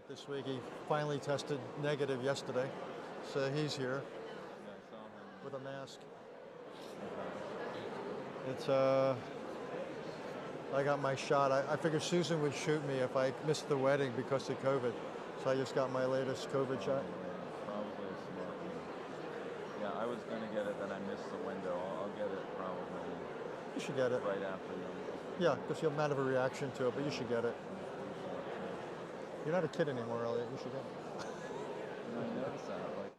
this week. He finally tested negative yesterday, so he's here Yeah, I saw him. with a mask. Okay. It's I got my shot. I figured Susan would shoot me if I missed the wedding because of COVID, so I just got my latest COVID shot. Yeah, probably a smart move. Yeah, I was going to get it, then I missed the window. I'll get it probably You should get it. right after you. Yeah, because you'll not have a reaction to it, but you should get it. You're not a kid anymore, Elliot. You should get it. I noticed that. Like,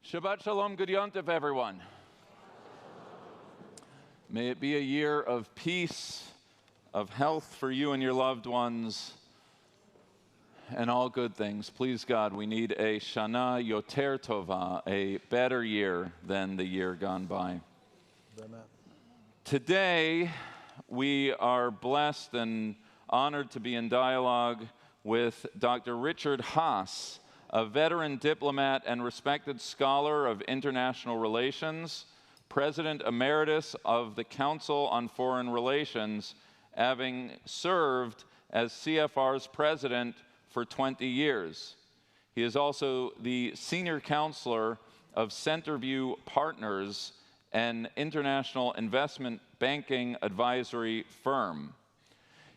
Shabbat Shalom, Good Yontif, everyone. May it be a year of peace, of health for you and your loved ones, and all good things. Please, God, we need a Shana Yoter Tova, a better year than the year gone by. Amen. Today, we are blessed and honored to be in dialogue with Dr. Richard Haass, a veteran diplomat and respected scholar of international relations, President Emeritus of the Council on Foreign Relations, having served as CFR's president for 20 years. He is also the senior counselor of Centerview Partners, an international investment banking advisory firm.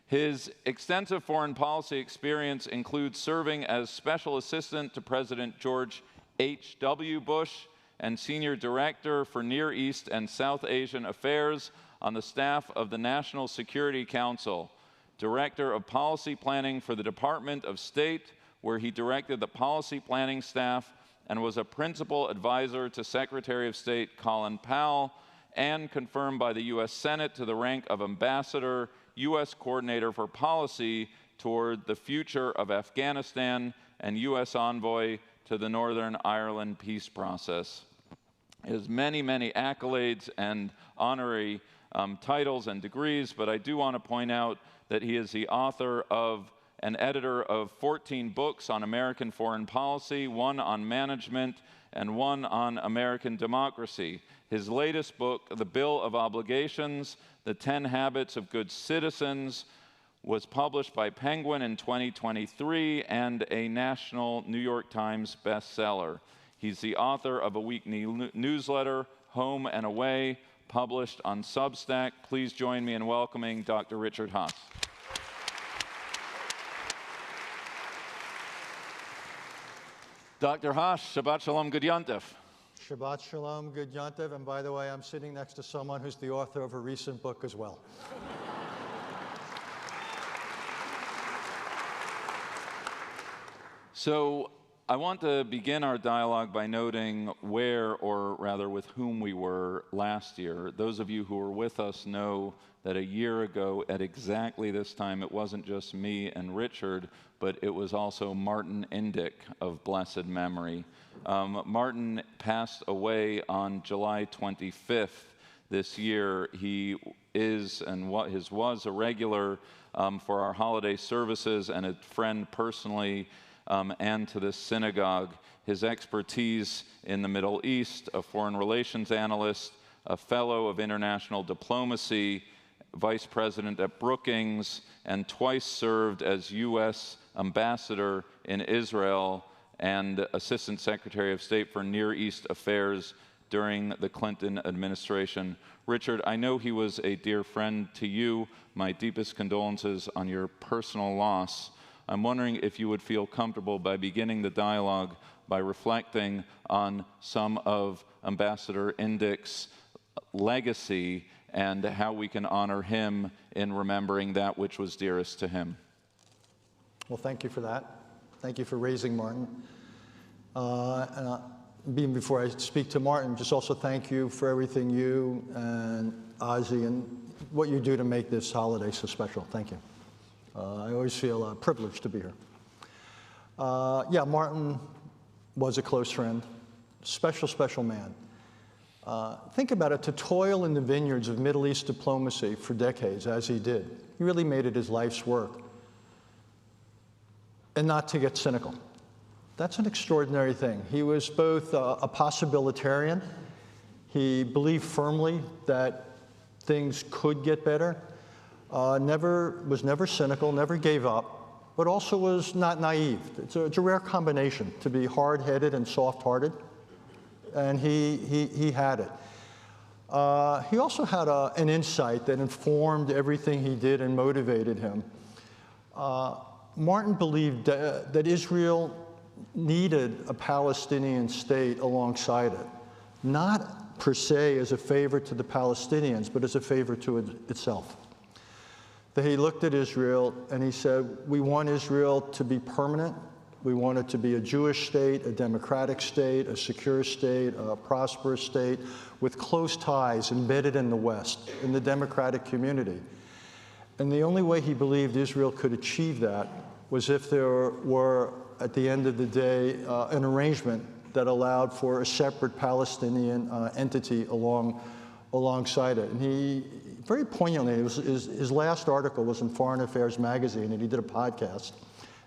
His extensive foreign policy experience includes serving as special assistant to President George H.W. Bush and senior director for Near East and South Asian affairs on the staff of the National Security Council, director of policy planning for the Department of State, where he directed the policy planning staff and was a principal advisor to Secretary of State Colin Powell, and confirmed by the U.S. Senate to the rank of ambassador, U.S. coordinator for policy toward the future of Afghanistan, and U.S. envoy to the Northern Ireland peace process. He has many, many accolades and honorary titles and degrees, but I do want to point out that he is the author of and editor of 14 books on American foreign policy, one on management, and one on American democracy. His latest book, The Bill of Obligations, The 10 Habits of Good Citizens, was published by Penguin in 2023 and a national New York Times bestseller. He's the author of a weekly newsletter, Home and Away, published on Substack. Please join me in welcoming Dr. Richard Haass. Dr. Haass, Shabbat Shalom, Good Yontif. Shabbat Shalom, Good Yontif. And by the way, I'm sitting next to someone who's the author of a recent book as well. So I want to begin our dialogue by noting where, or rather with whom we were last year. Those of you who were with us know that a year ago at exactly this time, it wasn't just me and Richard, but it was also Martin Indyk of blessed memory. Martin passed away on July 25th this year. He is and was a regular for our holiday services and a friend personally and to this synagogue. His expertise in the Middle East, a foreign relations analyst, a fellow of international diplomacy, vice president at Brookings, and twice served as U.S. ambassador in Israel and Assistant Secretary of State for Near East Affairs during the Clinton administration. Richard, I know he was a dear friend to you. My deepest condolences on your personal loss. I'm wondering if you would feel comfortable by beginning the dialogue by reflecting on some of Ambassador Indyk's legacy and how we can honor him in remembering that which was dearest to him. Well, thank you for that. Thank you for raising Martin. Even before I speak to Martin, just also thank you for everything you and Ozzy and what you do to make this holiday so special. Thank you. I always feel privileged to be here. Yeah, Martin was a close friend, special, special man. Think about it, to toil in the vineyards of Middle East diplomacy for decades, as he did. He really made it his life's work. And not to get cynical. That's an extraordinary thing. He was both a possibilitarian. He believed firmly that things could get better. Was never cynical, never gave up, but also was not naive. It's a rare combination to be hard-headed and soft-hearted, and he had it. He also had an insight that informed everything he did and motivated him. Martin believed that Israel needed a Palestinian state alongside it, not per se as a favor to the Palestinians, but as a favor to itself. That he looked at Israel and he said, we want Israel to be permanent, We want it to be a Jewish state, a democratic state, a secure state, a prosperous state, with close ties embedded in the West, in the democratic community. And the only way he believed Israel could achieve that was if there were, at the end of the day, an arrangement that allowed for a separate Palestinian entity alongside it. And he, very poignantly, his last article was in Foreign Affairs magazine, and he did a podcast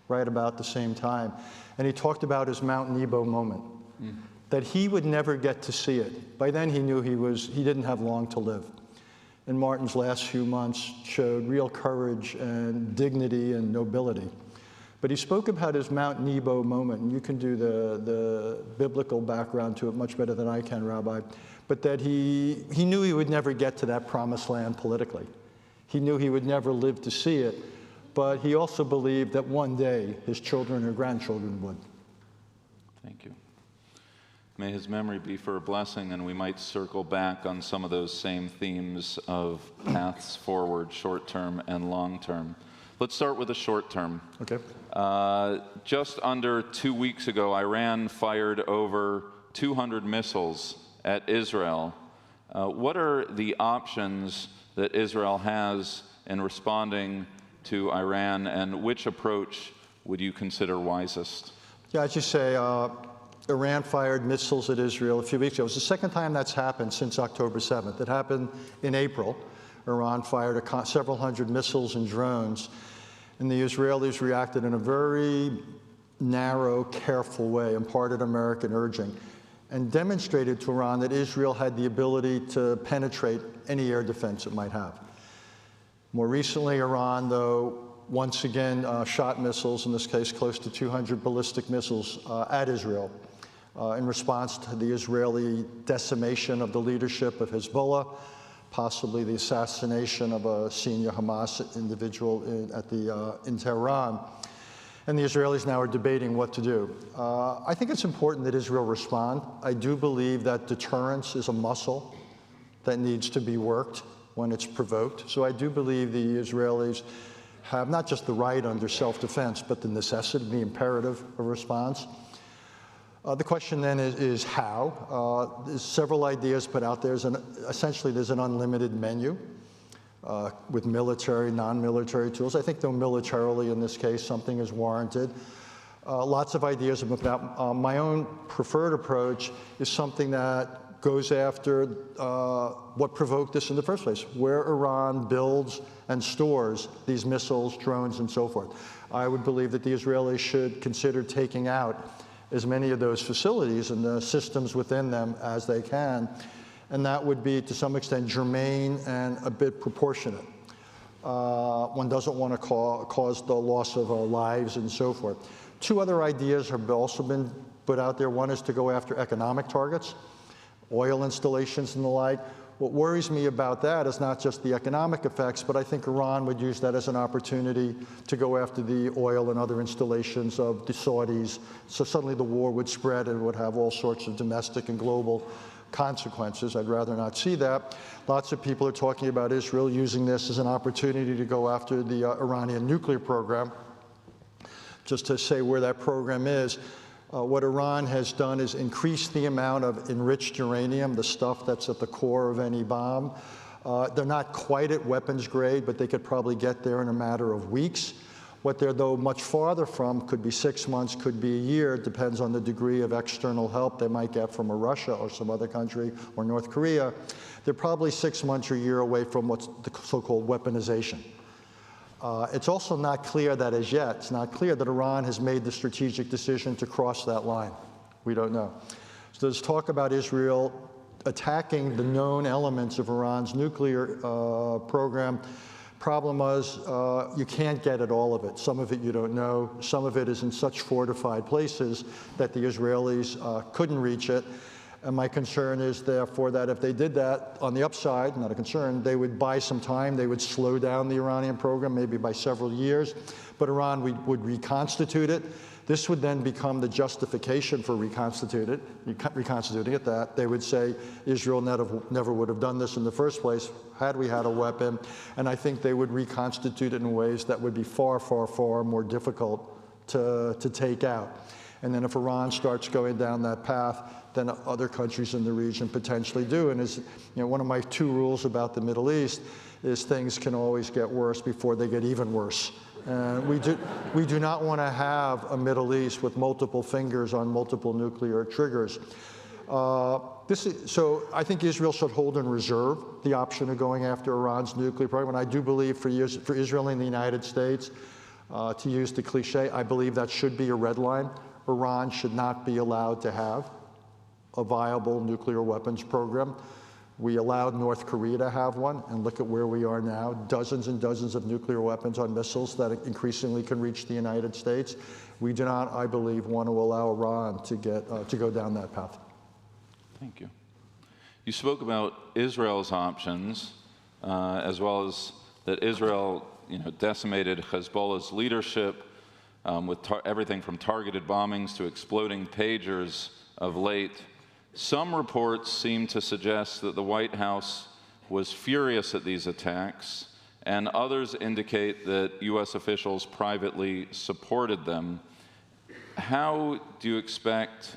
right about the same time. And he talked about his Mount Nebo moment, that he would never get to see it. By then he knew he didn't have long to live. And Martin's last few months showed real courage and dignity and nobility. But he spoke about his Mount Nebo moment, and you can do the biblical background to it much better than I can, Rabbi, but that he knew he would never get to that promised land politically. He knew he would never live to see it, but he also believed that one day his children or grandchildren would. Thank you. May his memory be for a blessing, and we might circle back on some of those same themes of paths forward, short-term and long-term. Let's start with the short-term. Okay. Just under 2 weeks ago, Iran fired over 200 missiles at Israel. What are the options that Israel has in responding to Iran, and which approach would you consider wisest? Yeah, as you say, Iran fired missiles at Israel a few weeks ago. It was the second time that's happened since October 7th. It happened in April. Iran fired several hundred missiles and drones, and the Israelis reacted in a very narrow, careful way, imparted American urging, and demonstrated to Iran that Israel had the ability to penetrate any air defense it might have. More recently, Iran, though, once again shot missiles, in this case close to 200 ballistic missiles at Israel in response to the Israeli decimation of the leadership of Hezbollah, possibly the assassination of a senior Hamas individual in Tehran. And the Israelis now are debating what to do. I think it's important that Israel respond. I do believe that deterrence is a muscle that needs to be worked when it's provoked. So I do believe the Israelis have not just the right under self-defense, but the necessity, the imperative of response. The question then is how. There's several ideas put out there. Essentially, there's an unlimited menu with military, non-military tools. I think, though, militarily, in this case, something is warranted. Lots of ideas have been put out. My own preferred approach is something that goes after what provoked this in the first place, where Iran builds and stores these missiles, drones, and so forth. I would believe that the Israelis should consider taking out as many of those facilities and the systems within them as they can, and that would be, to some extent, germane and a bit proportionate. One doesn't want to cause the loss of lives and so forth. Two other ideas have also been put out there. One is to go after economic targets, oil installations and the like. What worries me about that is not just the economic effects, but I think Iran would use that as an opportunity to go after the oil and other installations of the Saudis. So suddenly the war would spread and would have all sorts of domestic and global consequences. I'd rather not see that. Lots of people are talking about Israel using this as an opportunity to go after the Iranian nuclear program. Just to say where that program is, what Iran has done is increase the amount of enriched uranium, the stuff that's at the core of any bomb. They're not quite at weapons grade, but they could probably get there in a matter of weeks. What they're, though, much farther from could be 6 months, could be a year. It depends on the degree of external help they might get from a Russia or some other country or North Korea. They're probably 6 months or a year away from what's the so-called weaponization. It's also not clear that as yet, it's not clear that Iran has made the strategic decision to cross that line. We don't know. So there's talk about Israel attacking the known elements of Iran's nuclear program. Problem was, you can't get at all of it. Some of it you don't know. Some of it is in such fortified places that the Israelis couldn't reach it. And my concern is, therefore, that if they did that, on the upside, not a concern, they would buy some time. They would slow down the Iranian program, maybe by several years. But Iran would reconstitute it. This would then become the justification for reconstituting it, that they would say Israel never would have done this in the first place had we had a weapon. And I think they would reconstitute it in ways that would be far, far, far more difficult to take out. And then if Iran starts going down that path, then other countries in the region potentially do. And as you know, one of my 2 rules about the Middle East is things can always get worse before they get even worse. And we do not want to have a Middle East with multiple fingers on multiple nuclear triggers. So I think Israel should hold in reserve the option of going after Iran's nuclear program. And I do believe for Israel and the United States, to use the cliche, I believe that should be a red line. Iran should not be allowed to have a viable nuclear weapons program. We allowed North Korea to have one, and look at where we are now. Dozens and dozens of nuclear weapons on missiles that increasingly can reach the United States. We do not, I believe, want to allow Iran to go down that path. Thank you. You spoke about Israel's options, as well as that Israel, decimated Hezbollah's leadership with everything from targeted bombings to exploding pagers of late. Some reports seem to suggest that the White House was furious at these attacks, and others indicate that U.S. officials privately supported them. How do you expect,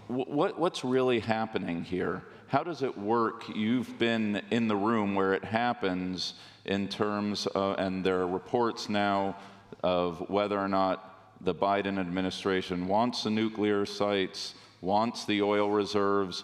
what's really happening here? How does it work? You've been in the room where it happens in terms of, and there are reports now of whether or not the Biden administration wants the nuclear sites, wants the oil reserves.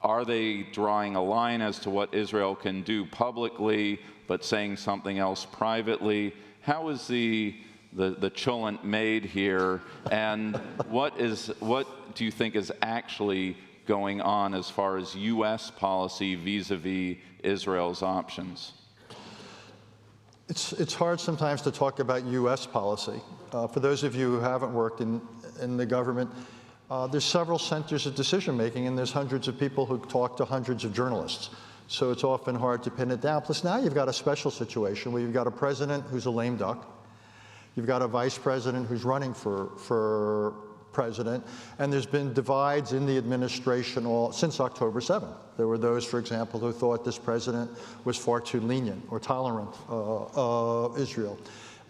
Are they drawing a line as to what Israel can do publicly, but saying something else privately? How is the cholent made here, and what do you think is actually going on as far as U.S. policy vis-a-vis Israel's options? It's hard sometimes to talk about U.S. policy. For those of you who haven't worked in the government, there's several centers of decision-making, and there's hundreds of people who talk to hundreds of journalists. So it's often hard to pin it down. Plus now you've got a special situation where you've got a president who's a lame duck. You've got a vice president who's running for president, and there's been divides in the administration since October 7th. There were those, for example, who thought this president was far too lenient or tolerant of Israel,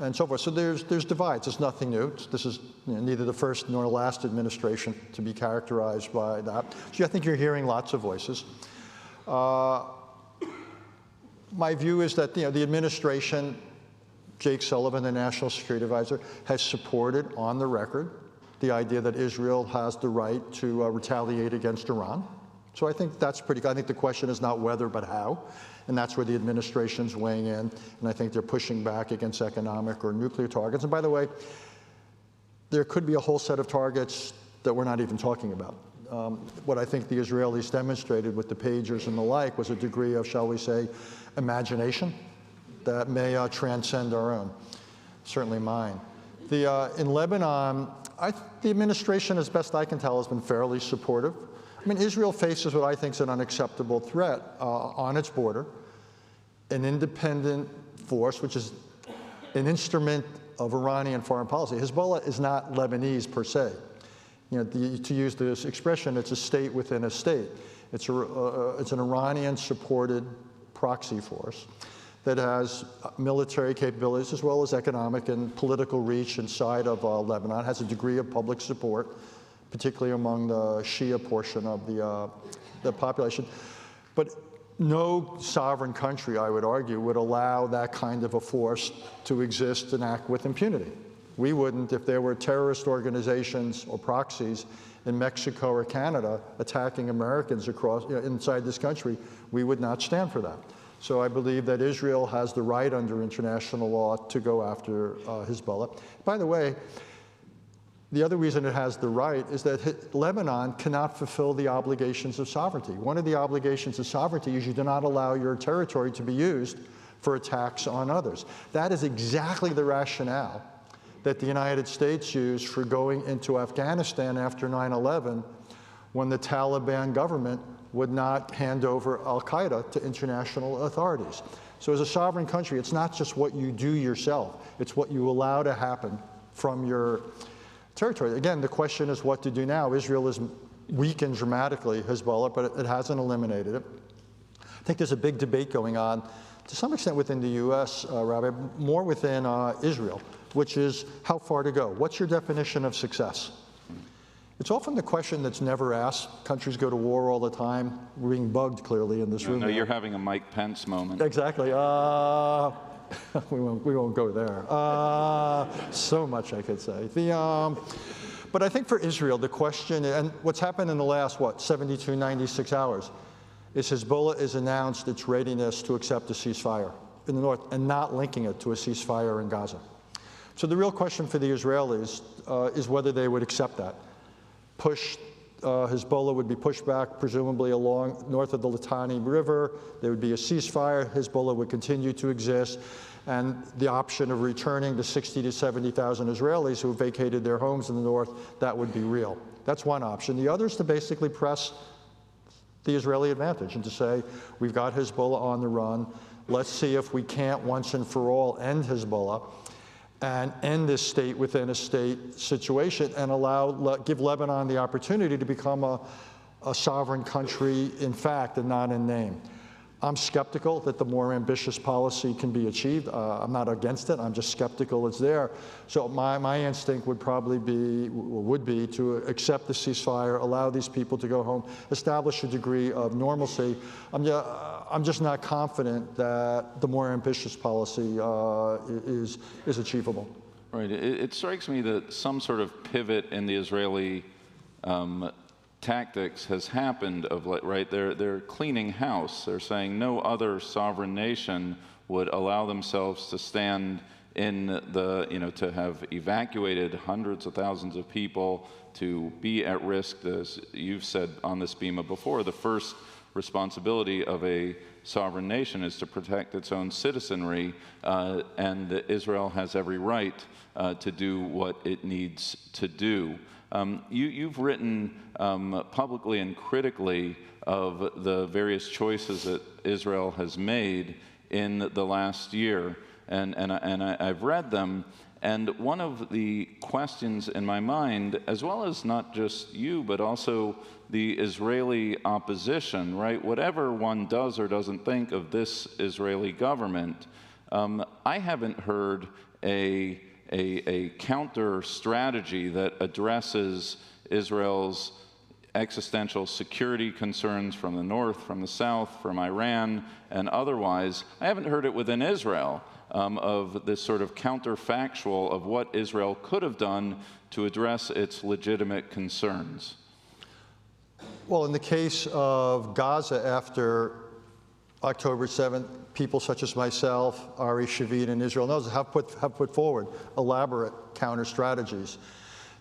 and so forth. So there's divides. It's nothing new. This is neither the first nor the last administration to be characterized by that. So I think you're hearing lots of voices. My view is that the administration, Jake Sullivan, the National Security Advisor, has supported on the record the idea that Israel has the right to retaliate against Iran. So I think that's pretty good. I think the question is not whether, but how. And that's where the administration's weighing in. And I think they're pushing back against economic or nuclear targets. And by the way, there could be a whole set of targets that we're not even talking about. What I think the Israelis demonstrated with the pagers and the like was a degree of, shall we say, imagination that may transcend our own, certainly mine. In Lebanon, the administration, as best I can tell, has been fairly supportive. I mean, Israel faces what I think is an unacceptable threat on its border, an independent force, which is an instrument of Iranian foreign policy. Hezbollah is not Lebanese per se. To use this expression, it's a state within a state. It's an Iranian-supported proxy force that has military capabilities as well as economic and political reach inside of Lebanon, has a degree of public support, particularly among the Shia portion of the population. But no sovereign country, I would argue, would allow that kind of a force to exist and act with impunity. We wouldn't if there were terrorist organizations or proxies in Mexico or Canada attacking Americans inside this country. We would not stand for that. So I believe that Israel has the right under international law to go after Hezbollah. By the way, the other reason it has the right is that Lebanon cannot fulfill the obligations of sovereignty. One of the obligations of sovereignty is you do not allow your territory to be used for attacks on others. That is exactly the rationale that the United States used for going into Afghanistan after 9/11, when the Taliban government would not hand over al-Qaeda to international authorities. So as a sovereign country, it's not just what you do yourself, it's what you allow to happen from your territory. Again, the question is what to do now. Israel has weakened dramatically Hezbollah, but it hasn't eliminated it. I think there's a big debate going on, to some extent within the U.S., Rabbi, more within Israel, which is how far to go. What's your definition of success? It's often the question that's never asked. Countries go to war all the time. We're being bugged, clearly, in this room. No, you're having a Mike Pence moment. Exactly. We won't go there. So much I could say. But I think for Israel, the question, and what's happened in the last, 72, 96 hours, is Hezbollah has announced its readiness to accept a ceasefire in the north and not linking it to a ceasefire in Gaza. So the real question for the Israelis is whether they would accept that. Hezbollah would be pushed back, presumably along north of the Litani River. There would be a ceasefire. Hezbollah would continue to exist. And the option of returning the 60 to 70,000 Israelis who vacated their homes in the north, that would be real. That's one option. The other is to basically press the Israeli advantage and to say, we've got Hezbollah on the run. Let's see if we can't once and for all end Hezbollah and end this state within a state situation and give Lebanon the opportunity to become a sovereign country in fact and not in name. I'm skeptical that the more ambitious policy can be achieved. I'm not against it. I'm just skeptical it's there. So my instinct would probably be to accept the ceasefire, allow these people to go home, establish a degree of normalcy. I'm just not confident that the more ambitious policy is achievable. Right. It strikes me that some sort of pivot in the Israeli tactics has happened of late, right? They're cleaning house. They're saying no other sovereign nation would allow themselves to stand in to have evacuated hundreds of thousands of people, to be at risk, as you've said on this bema before. The first responsibility of a sovereign nation is to protect its own citizenry, and Israel has every right to do what it needs to do. You've written publicly and critically of the various choices that Israel has made in the last year, and I've read them. And one of the questions in my mind, as well as not just you, but also the Israeli opposition, right? Whatever one does or doesn't think of this Israeli government, I haven't heard a counter strategy that addresses Israel's existential security concerns from the north, from the south, from Iran, and otherwise. I haven't heard it within Israel of this sort of counterfactual of what Israel could have done to address its legitimate concerns. Well, in the case of Gaza after October 7th, people such as myself, Ari Shavit, and Israel Knows have put forward elaborate counter strategies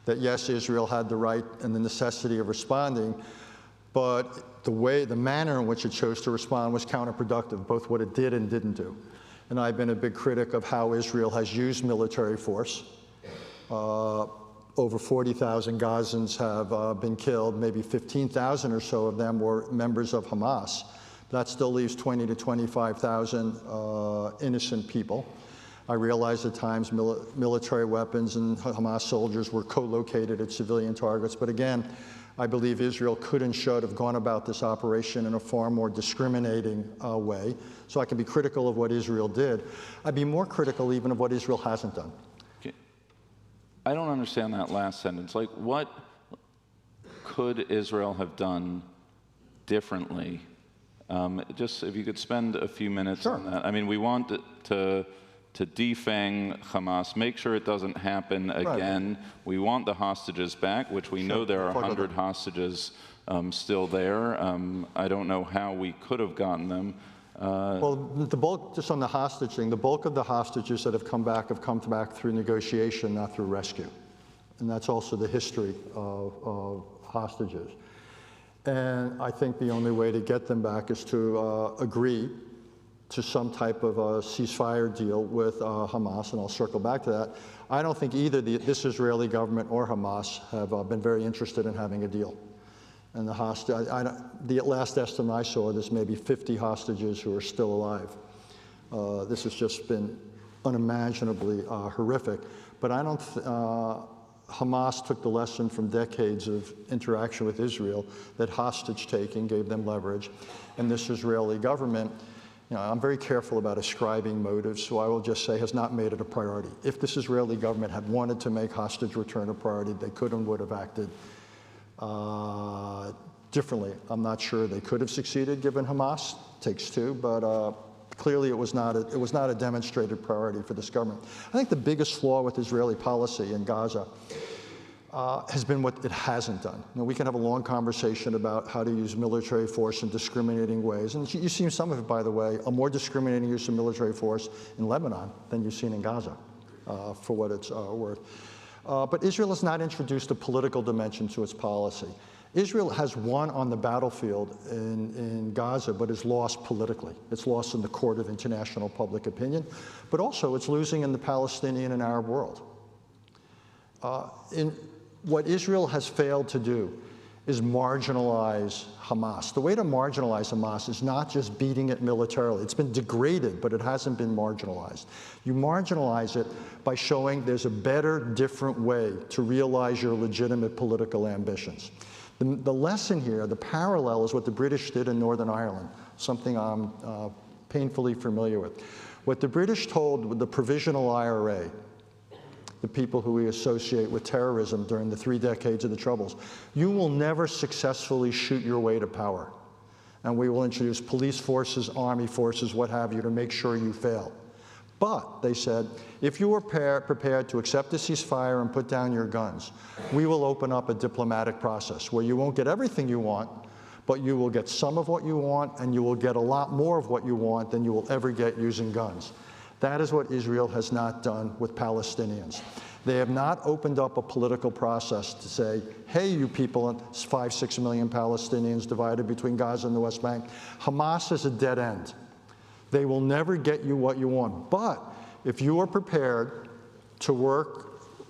that, yes, Israel had the right and the necessity of responding, but the manner in which it chose to respond was counterproductive, both what it did and didn't do. And I've been a big critic of how Israel has used military force. Over 40,000 Gazans have been killed. Maybe 15,000 or so of them were members of Hamas. That still leaves 20 to 25,000 innocent people. I realize at times military weapons and Hamas soldiers were co-located at civilian targets, but again, I believe Israel could and should have gone about this operation in a far more discriminating way. So I can be critical of what Israel did. I'd be more critical even of what Israel hasn't done. I don't understand that last sentence. Like, what could Israel have done differently? Just if you could spend a few minutes on that. I mean, we want to defang Hamas, make sure it doesn't happen again. Right. We want the hostages back, which we know there are 100 hostages still there. I don't know how we could have gotten them. Well, the bulk, just on the hostage thing, the bulk of the hostages that have come back through negotiation, not through rescue. And that's also the history of hostages. And I think the only way to get them back is to agree to some type of a ceasefire deal with Hamas, and I'll circle back to that. I don't think either this Israeli government or Hamas have been very interested in having a deal. And the last estimate I saw, there's maybe 50 hostages who are still alive. This has just been unimaginably horrific. But I don't. Hamas took the lesson from decades of interaction with Israel that hostage taking gave them leverage, and this Israeli government, I'm very careful about ascribing motives, so I will just say has not made it a priority. If this Israeli government had wanted to make hostage return a priority, they could and would have acted differently. I'm not sure they could have succeeded given Hamas, takes two, but clearly it was not a demonstrated priority for this government. I think the biggest flaw with Israeli policy in Gaza has been what it hasn't done. We can have a long conversation about how to use military force in discriminating ways. And you've seen some of it, by the way, a more discriminating use of military force in Lebanon than you've seen in Gaza, for what it's worth. But Israel has not introduced a political dimension to its policy. Israel has won on the battlefield in Gaza, but has lost politically. It's lost in the court of international public opinion, but also it's losing in the Palestinian and Arab world. What Israel has failed to do is marginalize Hamas. The way to marginalize Hamas is not just beating it militarily. It's been degraded, but it hasn't been marginalized. You marginalize it by showing there's a better, different way to realize your legitimate political ambitions. The lesson here, the parallel, is what the British did in Northern Ireland, something I'm painfully familiar with. What the British told the Provisional IRA, the people who we associate with terrorism during the 3 decades of the Troubles, you will never successfully shoot your way to power. And we will introduce police forces, army forces, what have you, to make sure you fail. But, they said, if you are prepared to accept the ceasefire and put down your guns, we will open up a diplomatic process where you won't get everything you want, but you will get some of what you want, and you will get a lot more of what you want than you will ever get using guns. That is what Israel has not done with Palestinians. They have not opened up a political process to say, hey, you people, 5-6 million Palestinians divided between Gaza and the West Bank, Hamas is a dead end. They will never get you what you want. But if you are prepared to work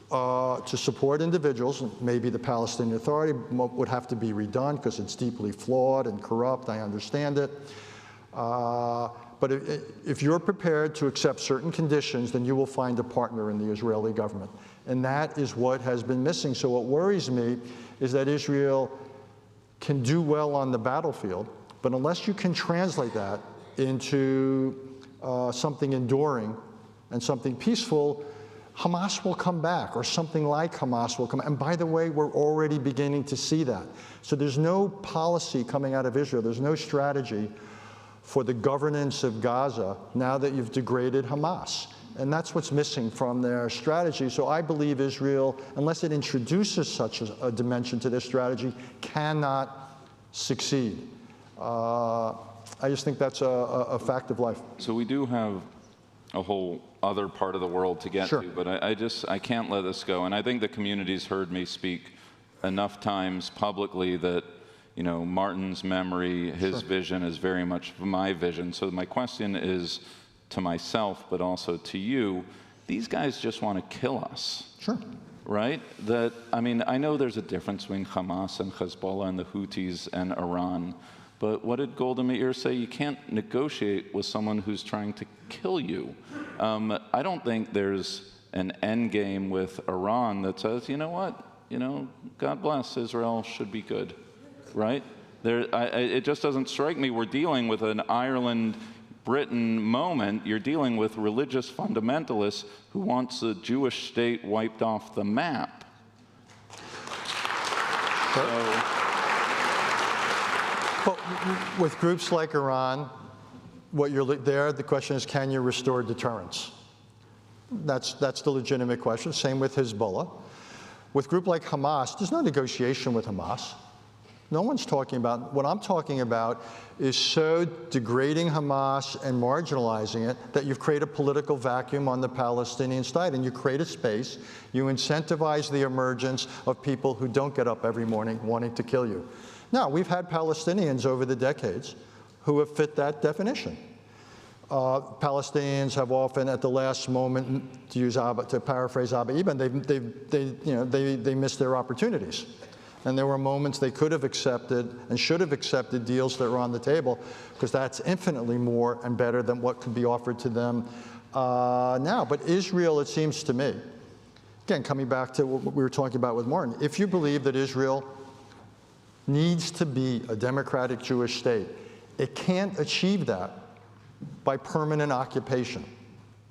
to support individuals, maybe the Palestinian Authority would have to be redone because it's deeply flawed and corrupt, I understand it. But if you're prepared to accept certain conditions, then you will find a partner in the Israeli government. And that is what has been missing. So what worries me is that Israel can do well on the battlefield, but unless you can translate that into something enduring and something peaceful, Hamas will come back, or something like Hamas will come. And by the way, we're already beginning to see that. So there's no policy coming out of Israel. There's no strategy for the governance of Gaza now that you've degraded Hamas. And that's what's missing from their strategy. So I believe Israel, unless it introduces such a dimension to their strategy, cannot succeed. I just think that's a fact of life. So we do have a whole other part of the world to get to, but I can't let this go. And I think the community's heard me speak enough times publicly that, you know, Martin's memory, his vision is very much my vision. So my question is to myself, but also to you, these guys just want to kill us. Right? That, I mean, I know there's a difference between Hamas and Hezbollah and the Houthis and Iran, but what did Golda Meir say? You can't negotiate with someone who's trying to kill you. I don't think there's an end game with Iran that says, you know what, you know, God bless, Israel should be good. Right? It just doesn't strike me we're dealing with an Ireland-Britain moment. You're dealing with religious fundamentalists who wants the Jewish state wiped off the map. Well, with groups like Iran, the question is, can you restore deterrence? That's the legitimate question. Same with Hezbollah. With a group like Hamas, there's no negotiation with Hamas. No one's talking about, what I'm talking about is so degrading Hamas and marginalizing it that you've created a political vacuum on the Palestinian side, and you create a space, you incentivize the emergence of people who don't get up every morning wanting to kill you. Now, we've had Palestinians over the decades who have fit that definition. Palestinians have often, at the last moment, to paraphrase Abba Eban, they missed their opportunities. And there were moments they could have accepted and should have accepted deals that were on the table, because that's infinitely more and better than what could be offered to them now. But Israel, it seems to me, again, coming back to what we were talking about with Martin, if you believe that Israel needs to be a democratic Jewish state, it can't achieve that by permanent occupation.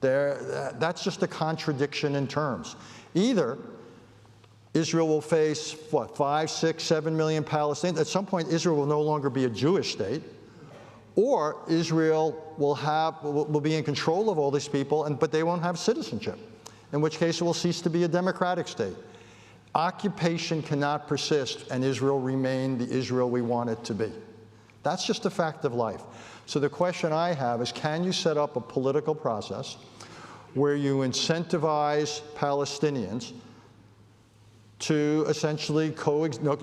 That's just a contradiction in terms. Either Israel will face, 5, 6, 7 million Palestinians. At some point, Israel will no longer be a Jewish state, or Israel will be in control of all these people, but they won't have citizenship, in which case it will cease to be a democratic state. Occupation cannot persist and Israel remain the Israel we want it to be. That's just a fact of life. So the question I have is, can you set up a political process where you incentivize Palestinians to essentially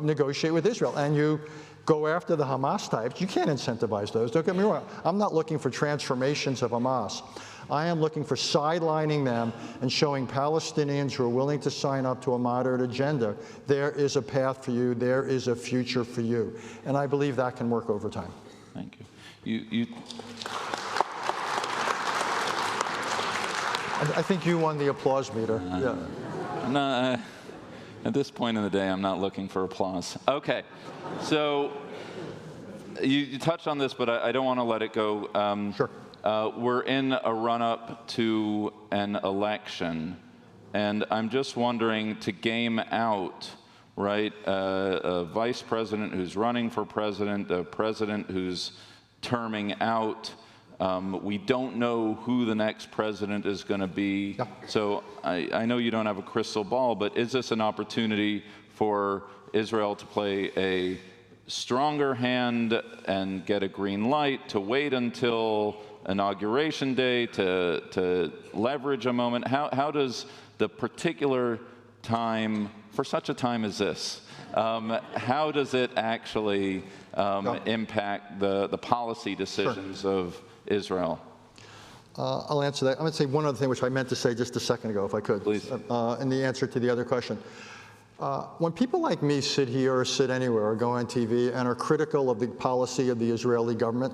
negotiate with Israel, and you go after the Hamas types? You can't incentivize those. Don't get me wrong. I'm not looking for transformations of Hamas. I am looking for sidelining them and showing Palestinians who are willing to sign up to a moderate agenda, there is a path for you, there is a future for you. And I believe that can work over time. Thank you. I think you won the applause meter. Yeah. No, at this point in the day, I'm not looking for applause. Okay, so you touched on this, but I don't want to let it go. Sure. We're in a run-up to an election, and I'm just wondering, to game out, right, a vice president who's running for president, a president who's terming out. We don't know who the next president is going to be. Yeah. So I know you don't have a crystal ball, but is this an opportunity for Israel to play a stronger hand and get a green light, to wait until inauguration day, to leverage a moment? How does the particular time, for such a time as this, how does it actually impact the policy decisions of Israel? I'll answer that. I'm going to say one other thing, which I meant to say just a second ago, if I could. Please. In the answer to the other question. When people like me sit here or sit anywhere or go on TV and are critical of the policy of the Israeli government,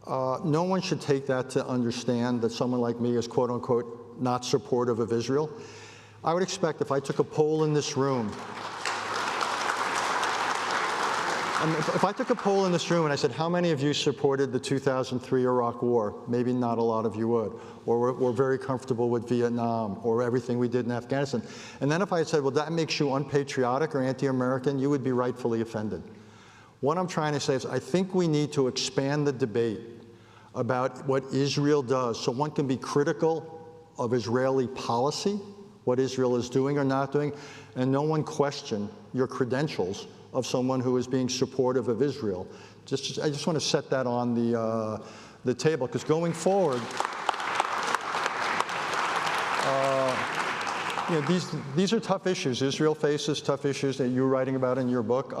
no one should take that to understand that someone like me is, quote unquote, not supportive of Israel. I would expect if I took a poll in this room, if I took a poll in this room and I said, how many of you supported the 2003 Iraq War? Maybe not a lot of you would. Or we're very comfortable with Vietnam or everything we did in Afghanistan. And then if I had said, well, that makes you unpatriotic or anti-American, you would be rightfully offended. What I'm trying to say is I think we need to expand the debate about what Israel does, so one can be critical of Israeli policy, what Israel is doing or not doing, and no one question your credentials of someone who is being supportive of Israel. I just want to set that on the table, because going forward, these are tough issues. Israel faces tough issues that you're writing about in your book,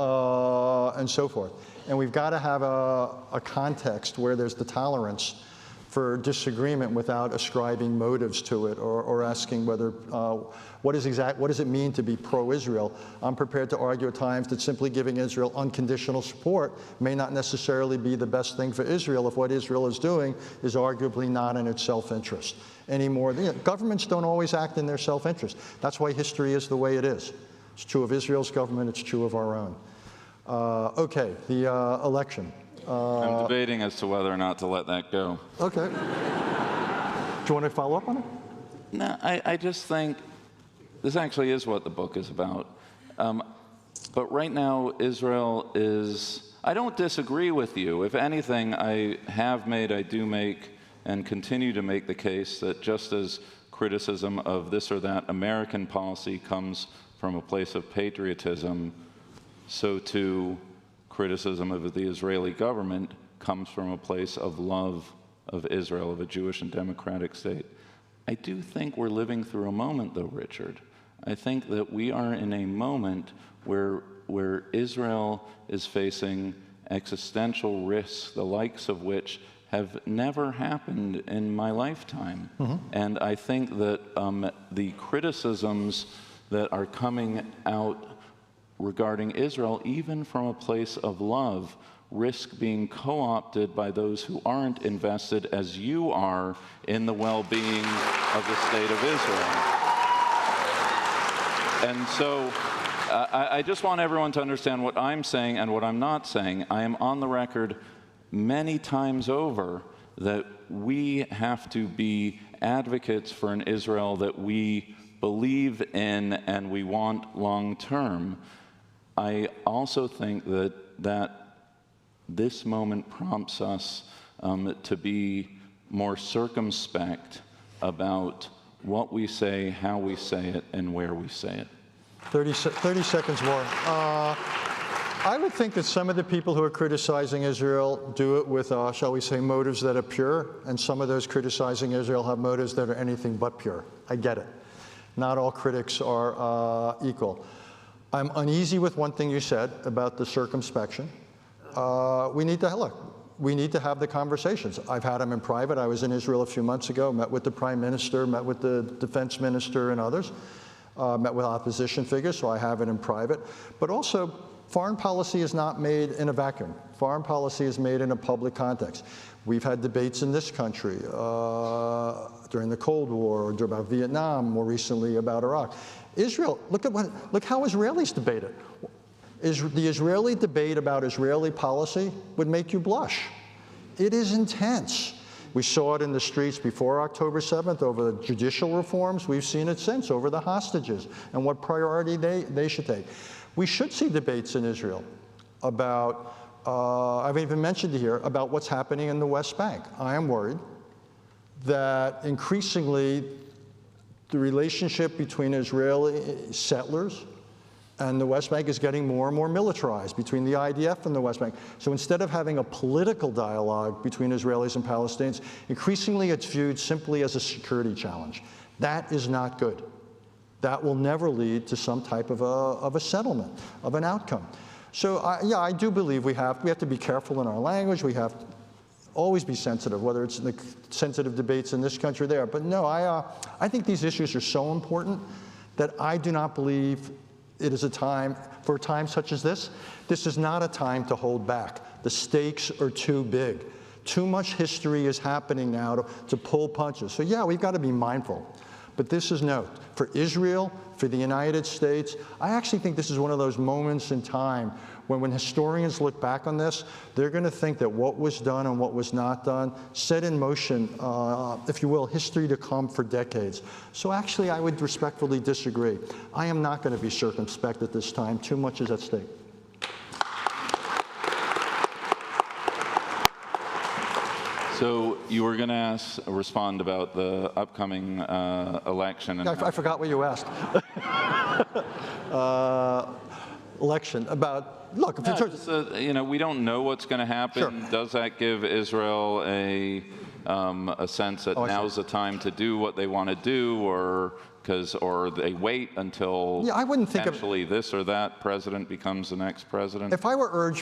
and so forth. And we've got to have a context where there's the tolerance for disagreement without ascribing motives to it or asking whether, what does it mean to be pro-Israel? I'm prepared to argue at times that simply giving Israel unconditional support may not necessarily be the best thing for Israel if what Israel is doing is arguably not in its self-interest anymore. Governments don't always act in their self-interest. That's why history is the way it is. It's true of Israel's government, it's true of our own. Okay, the election. I'm debating as to whether or not to let that go. Okay. Do you want to follow up on it? No, I just think this actually is what the book is about. But right now, Israel is, I don't disagree with you. If anything, I do make, and continue to make the case that just as criticism of this or that American policy comes from a place of patriotism, so too criticism of the Israeli government comes from a place of love of Israel, of a Jewish and democratic state. I do think we're living through a moment, though, Richard. I think that we are in a moment where Israel is facing existential risks, the likes of which have never happened in my lifetime. Mm-hmm. And I think that the criticisms that are coming out regarding Israel, even from a place of love, risk being co-opted by those who aren't invested as you are in the well-being of the state of Israel. And so I just want everyone to understand what I'm saying and what I'm not saying. I am on the record many times over that we have to be advocates for an Israel that we believe in and we want long term. I also think that this moment prompts us to be more circumspect about what we say, how we say it, and where we say it. 30 seconds more. I would think that some of the people who are criticizing Israel do it with, shall we say, motives that are pure, and some of those criticizing Israel have motives that are anything but pure. I get it. Not all critics are equal. I'm uneasy with one thing you said about the circumspection. We need to have the conversations. I've had them in private. I was in Israel a few months ago, met with the prime minister, met with the defense minister and others, met with opposition figures, so I have it in private. But also, foreign policy is not made in a vacuum. Foreign policy is made in a public context. We've had debates in this country during the Cold War, or about Vietnam, more recently about Iraq. Israel, look how Israelis debate it. The Israeli debate about Israeli policy would make you blush. It is intense. We saw it in the streets before October 7th over the judicial reforms. We've seen it since over the hostages and what priority they should take. We should see debates in Israel about, I've even mentioned here, about what's happening in the West Bank. I am worried that increasingly the relationship between Israeli settlers and the West Bank is getting more and more militarized, between the IDF and the West Bank. So instead of having a political dialogue between Israelis and Palestinians, increasingly it's viewed simply as a security challenge. That is not good. That will never lead to some type of a settlement, of an outcome. So yeah, I do believe we have to be careful in our language. We have to always be sensitive, whether it's in the sensitive debates in this country or there. But no, I think these issues are so important that I do not believe it is a time, for a time such as this, this is not a time to hold back. The stakes are too big. Too much history is happening now to pull punches. So yeah, we've got to be mindful. But this is for Israel, for the United States, I actually think this is one of those moments in time when historians look back on this, they're going to think that what was done and what was not done set in motion, if you will, history to come for decades. So actually, I would respectfully disagree. I am not going to be circumspect at this time. Too much is at stake. So you were going to respond about the upcoming election. And I forgot what you asked. Election about, look, if we don't know what's going to happen. Sure. Does that give Israel a sense that now's the time to do what they want to do, or they wait until potentially this or that president becomes the next president? If I were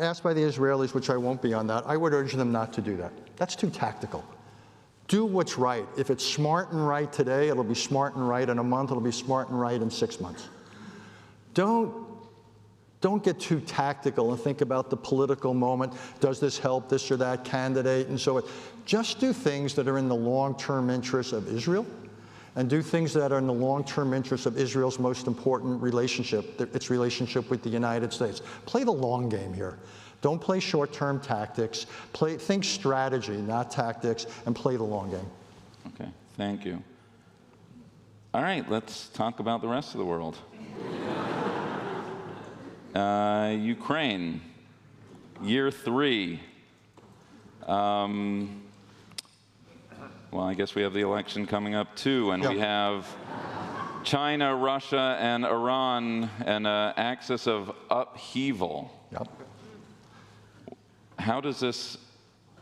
asked by the Israelis, which I won't be on that, I would urge them not to do that. That's too tactical. Do what's right. If it's smart and right today, it'll be smart and right in a month. It'll be smart and right in 6 months. Don't get too tactical and think about the political moment. Does this help this or that candidate and so on? Just do things that are in the long-term interest of Israel, and do things that are in the long-term interest of Israel's most important relationship, its relationship with the United States. Play the long game here. Don't play short-term tactics. Think strategy, not tactics, and play the long game. Okay, thank you. All right, let's talk about the rest of the world. Ukraine, year 3. Well, I guess we have the election coming up too, and we have China, Russia, and Iran, an axis of upheaval. Yep. How does this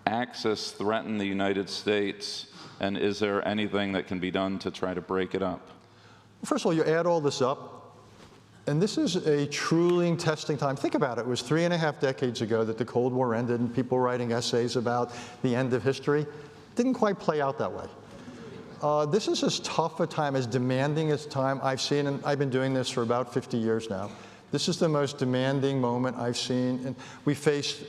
axis threaten the United States, and is there anything that can be done to try to break it up? First of all, you add all this up, and this is a truly testing time. Think about it. It was 3.5 decades ago that the Cold War ended, and people writing essays about the end of history. Didn't quite play out that way. This is as tough a time, as demanding a time I've seen, and I've been doing this for about 50 years now. This is the most demanding moment I've seen, and we face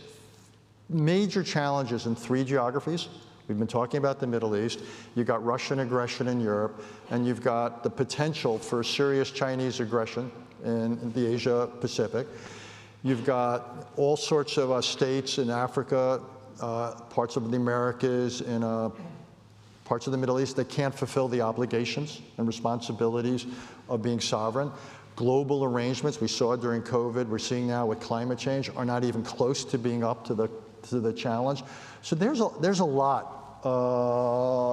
major challenges in 3 geographies. We've been talking about the Middle East. You've got Russian aggression in Europe, and you've got the potential for serious Chinese aggression in the Asia Pacific. You've got all sorts of states in Africa parts of the Americas, in parts of the Middle East that can't fulfill the obligations and responsibilities of being sovereign. Global arrangements we saw during COVID, we're seeing now with climate change, are not even close to being up to the challenge. So there's a lot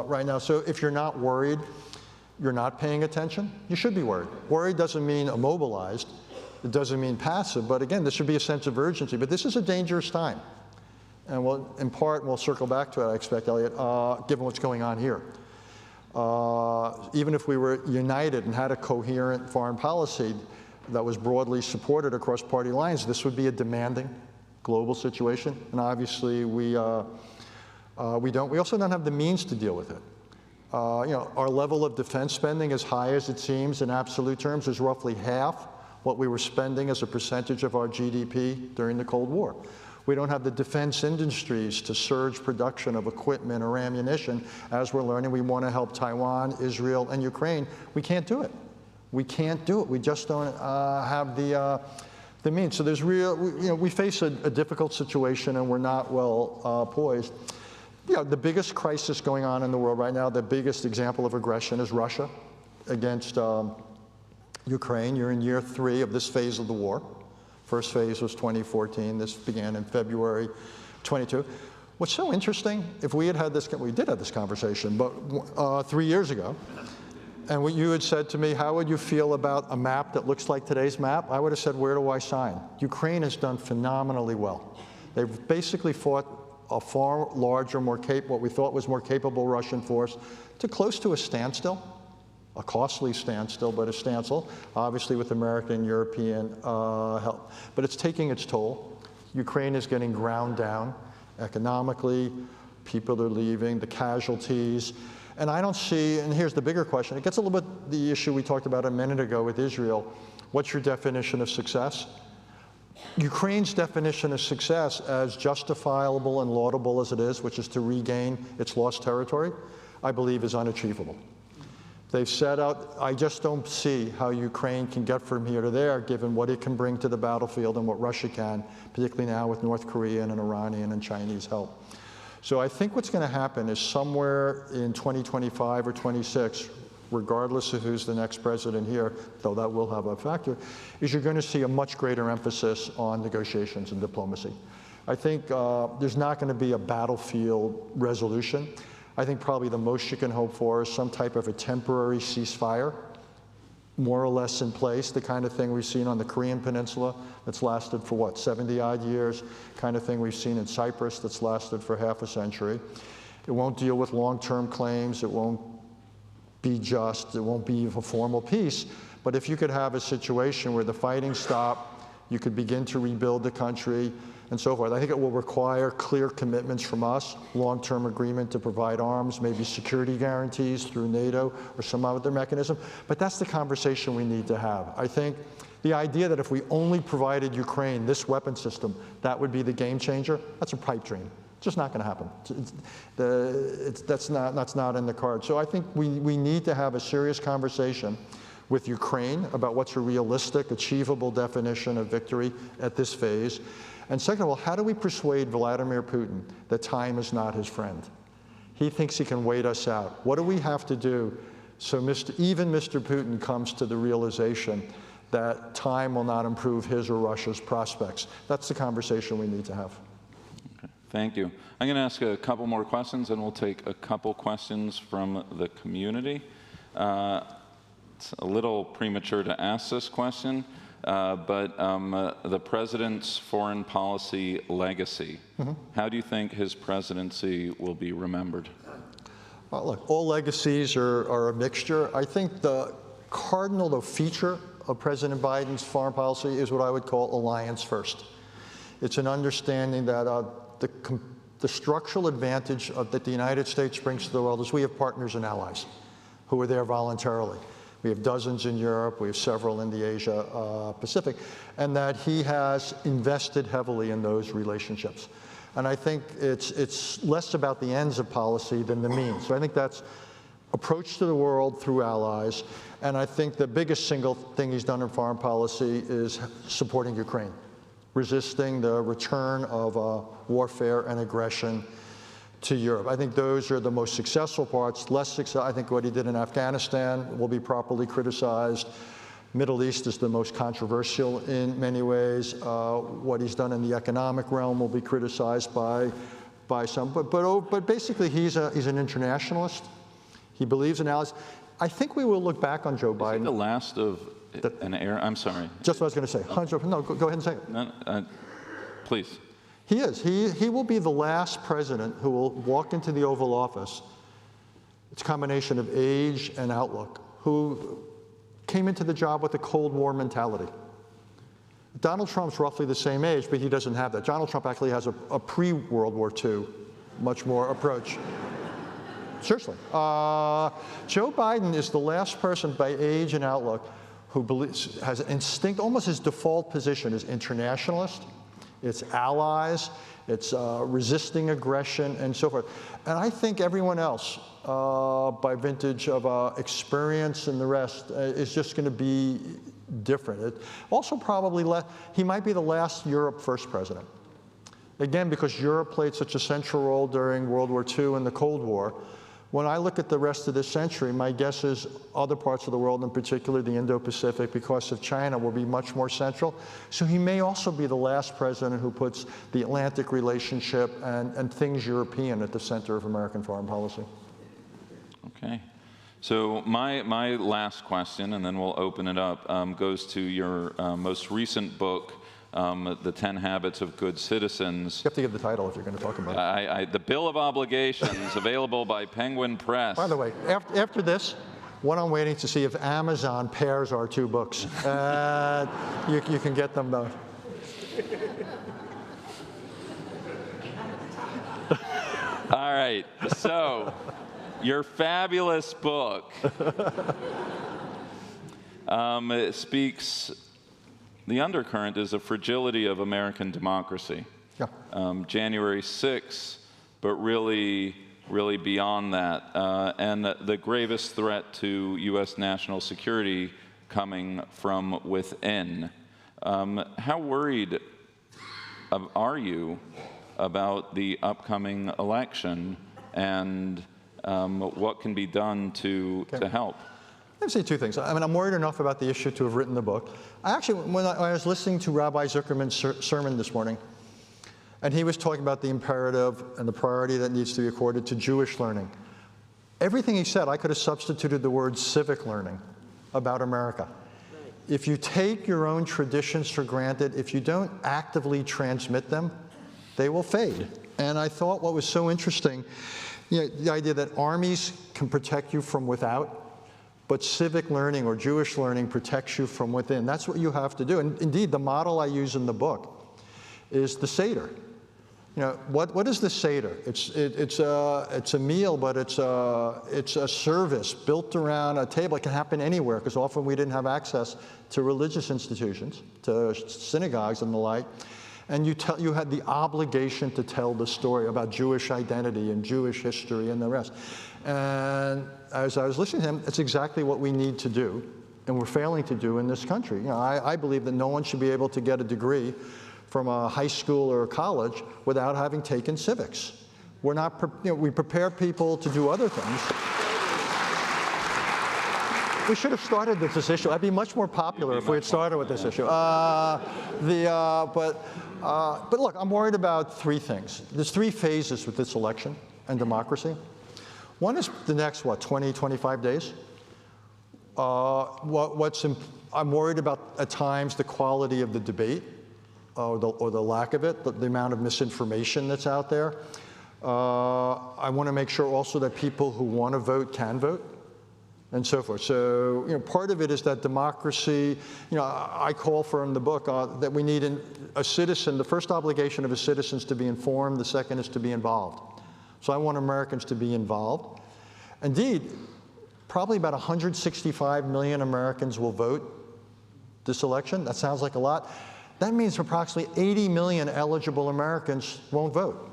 right now. So if you're not worried, you're not paying attention, you should be worried. Worried doesn't mean immobilized. It doesn't mean passive. But again, there should be a sense of urgency. But this is a dangerous time. And in part, we'll circle back to it, I expect, Elliot, given what's going on here. Even if we were united and had a coherent foreign policy that was broadly supported across party lines, this would be a demanding global situation. And obviously, we don't. We also don't have the means to deal with it. Our level of defense spending, as high as it seems in absolute terms, is roughly half what we were spending as a percentage of our GDP during the Cold War. We don't have the defense industries to surge production of equipment or ammunition. As we're learning, we want to help Taiwan, Israel, and Ukraine. We can't do it. We can't do it. We just don't have the means. So there's we face a difficult situation, and we're not well poised. The biggest crisis going on in the world right now, the biggest example of aggression is Russia against Ukraine. You're in year 3 of this phase of the war. First phase was 2014. This began in February 22. What's so interesting, if we had this, we did have this conversation, but 3 years ago, and what you had said to me, how would you feel about a map that looks like today's map? I would have said, where do I sign? Ukraine has done phenomenally well. They've basically fought a far larger, what we thought was more capable Russian force to close to a standstill. A costly standstill, but a standstill, obviously with American and European help. But it's taking its toll. Ukraine is getting ground down economically. People are leaving, the casualties. And I don't see, and here's the bigger question, it gets a little bit the issue we talked about a minute ago with Israel. What's your definition of success? Ukraine's definition of success, as justifiable and laudable as it is, which is to regain its lost territory, I believe is unachievable. They've set out, I just don't see how Ukraine can get from here to there, given what it can bring to the battlefield and what Russia can, particularly now with North Korean and Iranian and Chinese help. So I think what's going to happen is somewhere in 2025 or 26, regardless of who's the next president here, though that will have a factor, is you're going to see a much greater emphasis on negotiations and diplomacy. I think there's not going to be a battlefield resolution. I think probably the most you can hope for is some type of a temporary ceasefire, more or less in place, the kind of thing we've seen on the Korean Peninsula that's lasted for, 70-odd years, kind of thing we've seen in Cyprus that's lasted for half a century. It won't deal with long-term claims. It won't be just. It won't be a formal peace. But if you could have a situation where the fighting stopped, you could begin to rebuild the country, and so forth. I think it will require clear commitments from us, long-term agreement to provide arms, maybe security guarantees through NATO or some other mechanism. But that's the conversation we need to have. I think the idea that if we only provided Ukraine this weapon system, that would be the game changer, that's a pipe dream. It's just not going to happen. That's not in the cards. So I think we need to have a serious conversation with Ukraine about what's a realistic, achievable definition of victory at this phase. And second of all, how do we persuade Vladimir Putin that time is not his friend? He thinks he can wait us out. What do we have to do so even Mr. Putin comes to the realization that time will not improve his or Russia's prospects? That's the conversation we need to have. Okay. Thank you. I'm going to ask a couple more questions, and we'll take a couple questions from the community. It's a little premature to ask this question. But the president's foreign policy legacy, how do you think his presidency will be remembered? Well, look, all legacies are a mixture. I think the cardinal feature of President Biden's foreign policy is what I would call alliance first. It's an understanding that the structural advantage that the United States brings to the world is we have partners and allies who are there voluntarily. We have dozens in Europe, we have several in the Asia Pacific, and that he has invested heavily in those relationships. And I think it's less about the ends of policy than the means. So I think that's approach to the world through allies. And I think the biggest single thing he's done in foreign policy is supporting Ukraine, resisting the return of warfare and aggression to Europe. I think those are the most successful parts. Less success, I think what he did in Afghanistan will be properly criticized. Middle East is the most controversial in many ways. What he's done in the economic realm will be criticized by some. But basically, he's an internationalist. He believes in allies. I think we will look back on Joe Biden. Is he the last of an era? I'm sorry. Just what I was going to say. No, go ahead and say it. No, please. He is. He will be the last president who will walk into the Oval Office. It's a combination of age and outlook, who came into the job with a Cold War mentality. Donald Trump's roughly the same age, but he doesn't have that. Donald Trump actually has a pre-World War II, much more approach. Seriously. Joe Biden is the last person by age and outlook who has an instinct, almost his default position is internationalist. It's allies, it's resisting aggression, and so forth. And I think everyone else, by vintage of experience and the rest, is just going to be different. It also probably, he might be the last Europe first president. Again, because Europe played such a central role during World War II and the Cold War. When I look at the rest of this century, my guess is other parts of the world, in particular the Indo-Pacific, because of China, will be much more central. So he may also be the last president who puts the Atlantic relationship and things European at the center of American foreign policy. Okay. So my last question, and then we'll open it up, goes to your most recent book, The 10 Habits of Good Citizens. You have to give the title if you're going to talk about it. The Bill of Obligations, available by Penguin Press. By the way, after this, what I'm waiting to see if Amazon pairs our two books. You can get them both. All right, so your fabulous book it speaks. The undercurrent is a fragility of American democracy. Yeah. January 6th, but really beyond that, and the gravest threat to U.S. national security coming from within. How worried are you about the upcoming election, and what can be done to help? I'd say two things. I mean, I'm worried enough about the issue to have written the book. When I was listening to Rabbi Zuckerman's sermon this morning, and he was talking about the imperative and the priority that needs to be accorded to Jewish learning. Everything he said, I could have substituted the word civic learning about America. Right. If you take your own traditions for granted, if you don't actively transmit them, they will fade. And I thought what was so interesting, the idea that armies can protect you from without, but civic learning or Jewish learning protects you from within. That's what you have to do. And indeed, the model I use in the book is the Seder. What is the Seder? It's a meal, but it's a service built around a table. It can happen anywhere, because often we didn't have access to religious institutions, to synagogues and the like. And you had the obligation to tell the story about Jewish identity and Jewish history and the rest. And as I was listening to him, it's exactly what we need to do, and we're failing to do in this country. I believe that no one should be able to get a degree from a high school or a college without having taken civics. We're not, we prepare people to do other things. We should have started with this issue. I'd be much more popular if we had started with this issue. But look, I'm worried about three things. There's three phases with this election and democracy. One is the next, 20, 25 days. I'm worried about, at times, the quality of the debate, or the lack of it, the amount of misinformation that's out there. I want to make sure also that people who want to vote can vote, and so forth. So, part of it is that democracy, I call for in the book that we need a citizen. The first obligation of a citizen is to be informed. The second is to be involved. So I want Americans to be involved. Indeed, probably about 165 million Americans will vote this election. That sounds like a lot. That means approximately 80 million eligible Americans won't vote.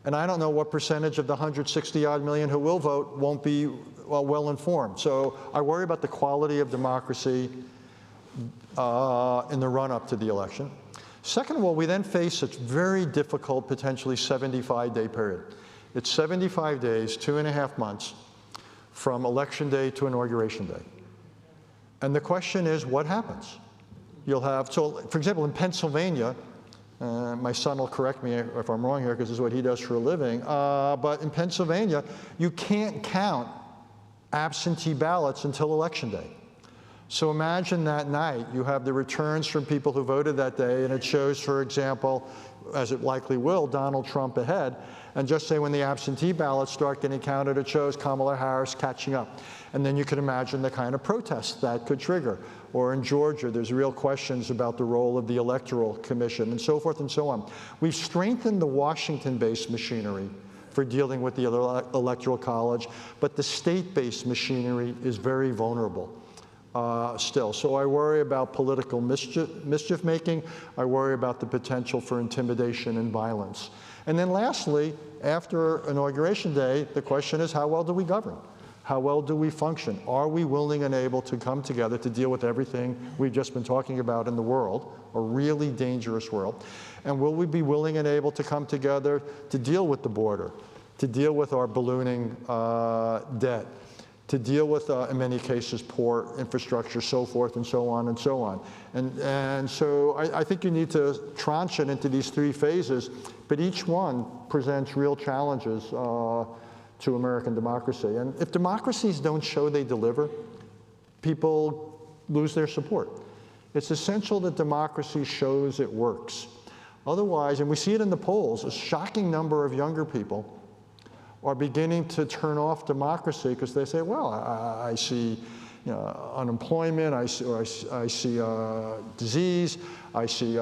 And I don't know what percentage of the 160-odd million who will vote won't be well informed. So I worry about the quality of democracy in the run-up to the election. Second of all, we then face a very difficult, potentially 75-day period. It's 75 days, 2.5 months, from Election Day to Inauguration Day. And the question is, what happens? You'll have, so for example, in Pennsylvania, my son will correct me if I'm wrong here because this is what he does for a living, but in Pennsylvania, you can't count absentee ballots until Election Day. So imagine that night, you have the returns from people who voted that day, and it shows, for example, as it likely will, Donald Trump ahead, and just say when the absentee ballots start getting counted, it shows Kamala Harris catching up. And then you can imagine the kind of protests that could trigger. Or in Georgia, there's real questions about the role of the Electoral Commission, and so forth and so on. We've strengthened the Washington-based machinery for dealing with the Electoral College, but the state-based machinery is very vulnerable. Still. So I worry about political mischief making. I worry about the potential for intimidation and violence. And then lastly, after Inauguration Day, the question is, how well do we govern? How well do we function? Are we willing and able to come together to deal with everything we've just been talking about in the world, a really dangerous world? And will we be willing and able to come together to deal with the border, to deal with our ballooning debt, to deal with, in many cases, poor infrastructure, so forth and so on and so on. And so I think you need to tranche it into these 3 phases, but each one presents real challenges to American democracy. And if democracies don't show they deliver, people lose their support. It's essential that democracy shows it works. Otherwise, and we see it in the polls, a shocking number of younger people are beginning to turn off democracy because they say, well, I see unemployment, I see disease, I see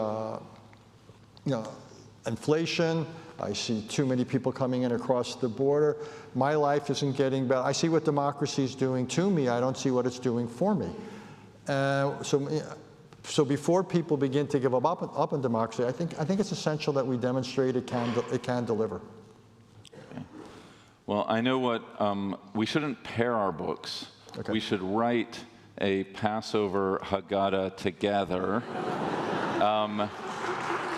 inflation, I see too many people coming in across the border. My life isn't getting better. I see what democracy is doing to me. I don't see what it's doing for me. So before people begin to give up on democracy, I think it's essential that we demonstrate it can deliver. Well, I know what, we shouldn't pair our books. Okay. We should write a Passover Haggadah together.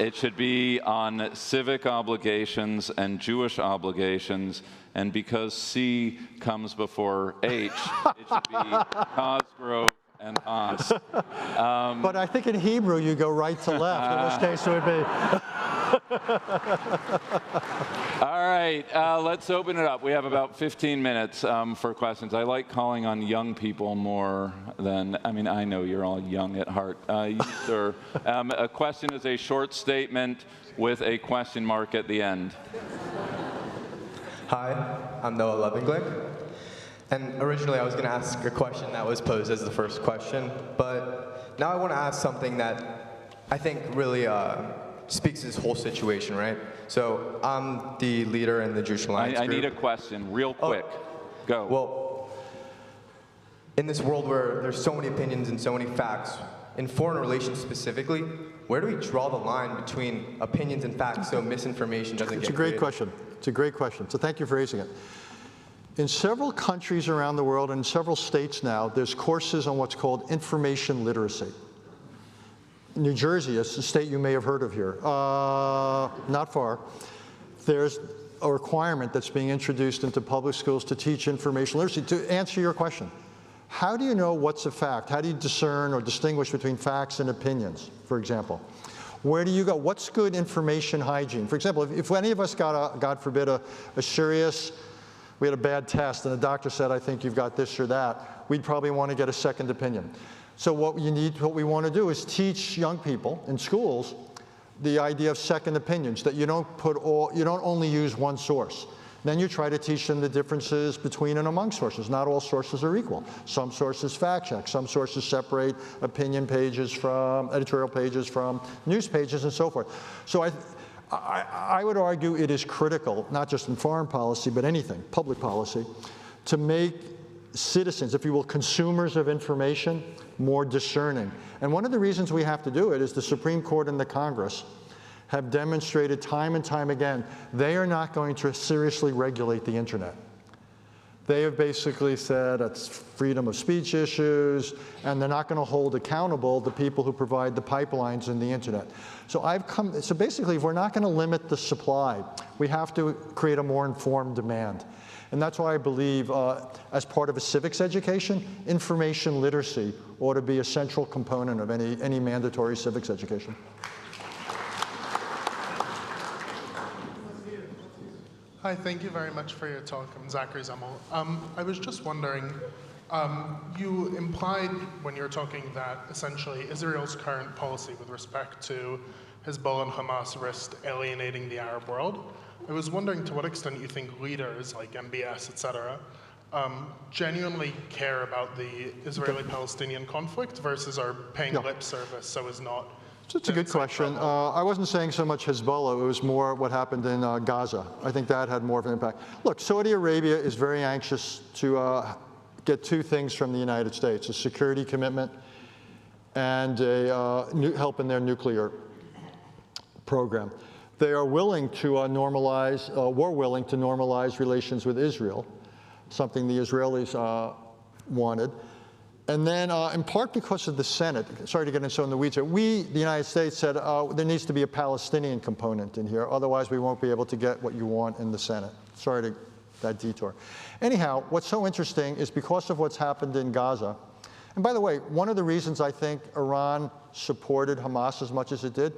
It should be on civic obligations and Jewish obligations, and because C comes before H, it should be Cosgrove and Haass. But I think in Hebrew you go right to left, in which case it would be... All right, let's open it up. We have about 15 minutes for questions. I like calling on young people more than, I mean, I know you're all young at heart. You, sir. A question is a short statement with a question mark at the end. Hi, I'm Noah Levenglick. And originally I was going to ask a question that was posed as the first question, but now I want to ask something that I think really speaks to this whole situation, right? So I'm the leader in the Jewish Alliance group. I need a question, real quick. Go. Well, in this world where there's so many opinions and so many facts, in foreign relations specifically, where do we draw the line between opinions and facts so misinformation doesn't get created? It's a great question. It's a great question. So thank you for raising it. In several countries around the world and in several states now, there's courses on what's called information literacy. New Jersey is a state you may have heard of here, not far. There's a requirement that's being introduced into public schools to teach information literacy. To answer your question, how do you know what's a fact? How do you discern or distinguish between facts and opinions, for example? Where do you go? What's good information hygiene? For example, if any of us got, God forbid, a serious, we had a bad test and the doctor said, I think you've got this or that, we'd probably want to get a second opinion. So what we want to do is teach young people in schools the idea of second opinions, that you don't only use one source. Then you try to teach them the differences between and among sources. Not all sources are equal. Some sources fact check, some sources separate opinion pages from, editorial pages from news pages and so forth. So I would argue it is critical, not just in foreign policy, but anything, public policy, to make citizens, if you will, consumers of information, more discerning. And one of the reasons we have to do it is the Supreme Court and the Congress have demonstrated time and time again, they are not going to seriously regulate the internet. They have basically said it's freedom of speech issues, and they're not going to hold accountable the people who provide the pipelines and the internet. So so basically, if we're not going to limit the supply, we have to create a more informed demand. And that's why I believe, as part of a civics education, information literacy ought to be a central component of any mandatory civics education. Hi, thank you very much for your talk. I'm Zachary Zemel. I was just wondering, you implied when you were talking that essentially Israel's current policy with respect to Hezbollah and Hamas risked alienating the Arab world. I was wondering to what extent you think leaders like MBS, et cetera, genuinely care about the Israeli-Palestinian conflict versus are paying lip service so as not. It's a good question. I wasn't saying so much Hezbollah, it was more what happened in Gaza. I think that had more of an impact. Look, Saudi Arabia is very anxious to get two things from the United States, a security commitment and help in their nuclear program. They are willing to were willing to normalize relations with Israel, something the Israelis wanted. And then, in part because of the Senate, sorry to get in so in the weeds here, we, the United States, said there needs to be a Palestinian component in here, otherwise we won't be able to get what you want in the Senate. Sorry to that detour. Anyhow, what's so interesting is because of what's happened in Gaza, and by the way, one of the reasons I think Iran supported Hamas as much as it did,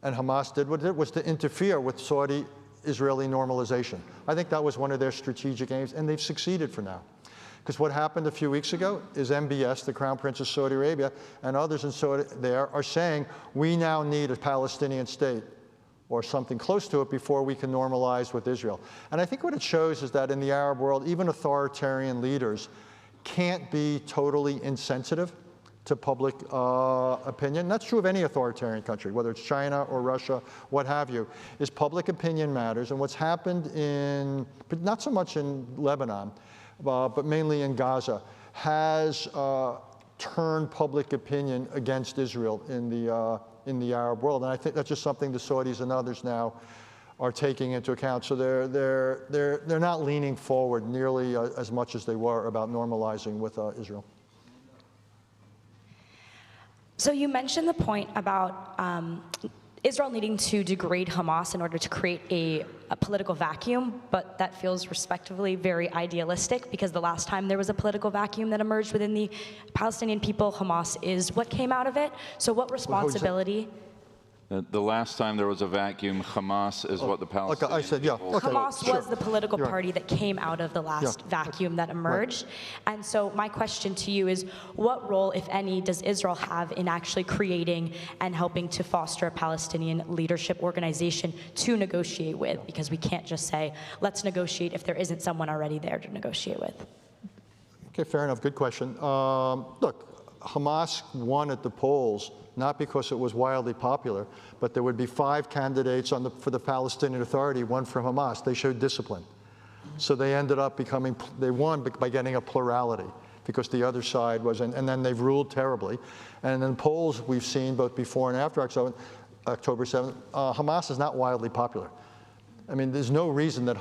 and Hamas did what it did, was to interfere with Saudi-Israeli normalization. I think that was one of their strategic aims, and they've succeeded for now. Because what happened a few weeks ago is MBS, the Crown Prince of Saudi Arabia, and others in Saudi there are saying, we now need a Palestinian state or something close to it before we can normalize with Israel. And I think what it shows is that in the Arab world, even authoritarian leaders can't be totally insensitive to public opinion. That's true of any authoritarian country, whether it's China or Russia, what have you, is public opinion matters. And what's happened but not so much in Lebanon, but mainly in Gaza, has turned public opinion against Israel in the Arab world. And I think that's just something the Saudis and others now are taking into account. So they're not leaning forward nearly as much as they were about normalizing with Israel. So you mentioned the point about Israel needing to degrade Hamas in order to create a political vacuum, but that feels respectively very idealistic because the last time there was a political vacuum that emerged within the Palestinian people, Hamas is what came out of it. So what responsibility? The last time there was a vacuum, Hamas is what the Palestinians. I said, yeah. Okay. Hamas was the political party that came out of the last vacuum that emerged. Right. And so my question to you is, what role, if any, does Israel have in actually creating and helping to foster a Palestinian leadership organization to negotiate with? Because we can't just say, let's negotiate if there isn't someone already there to negotiate with. Okay, fair enough. Good question. Look, Hamas won at the polls not because it was wildly popular, but there would be 5 candidates for the Palestinian Authority, one from Hamas. They showed discipline. So they ended up they won by getting a plurality because the other side was, and then they've ruled terribly. And in polls we've seen both before and after October 7th, Hamas is not wildly popular. I mean, there's no reason that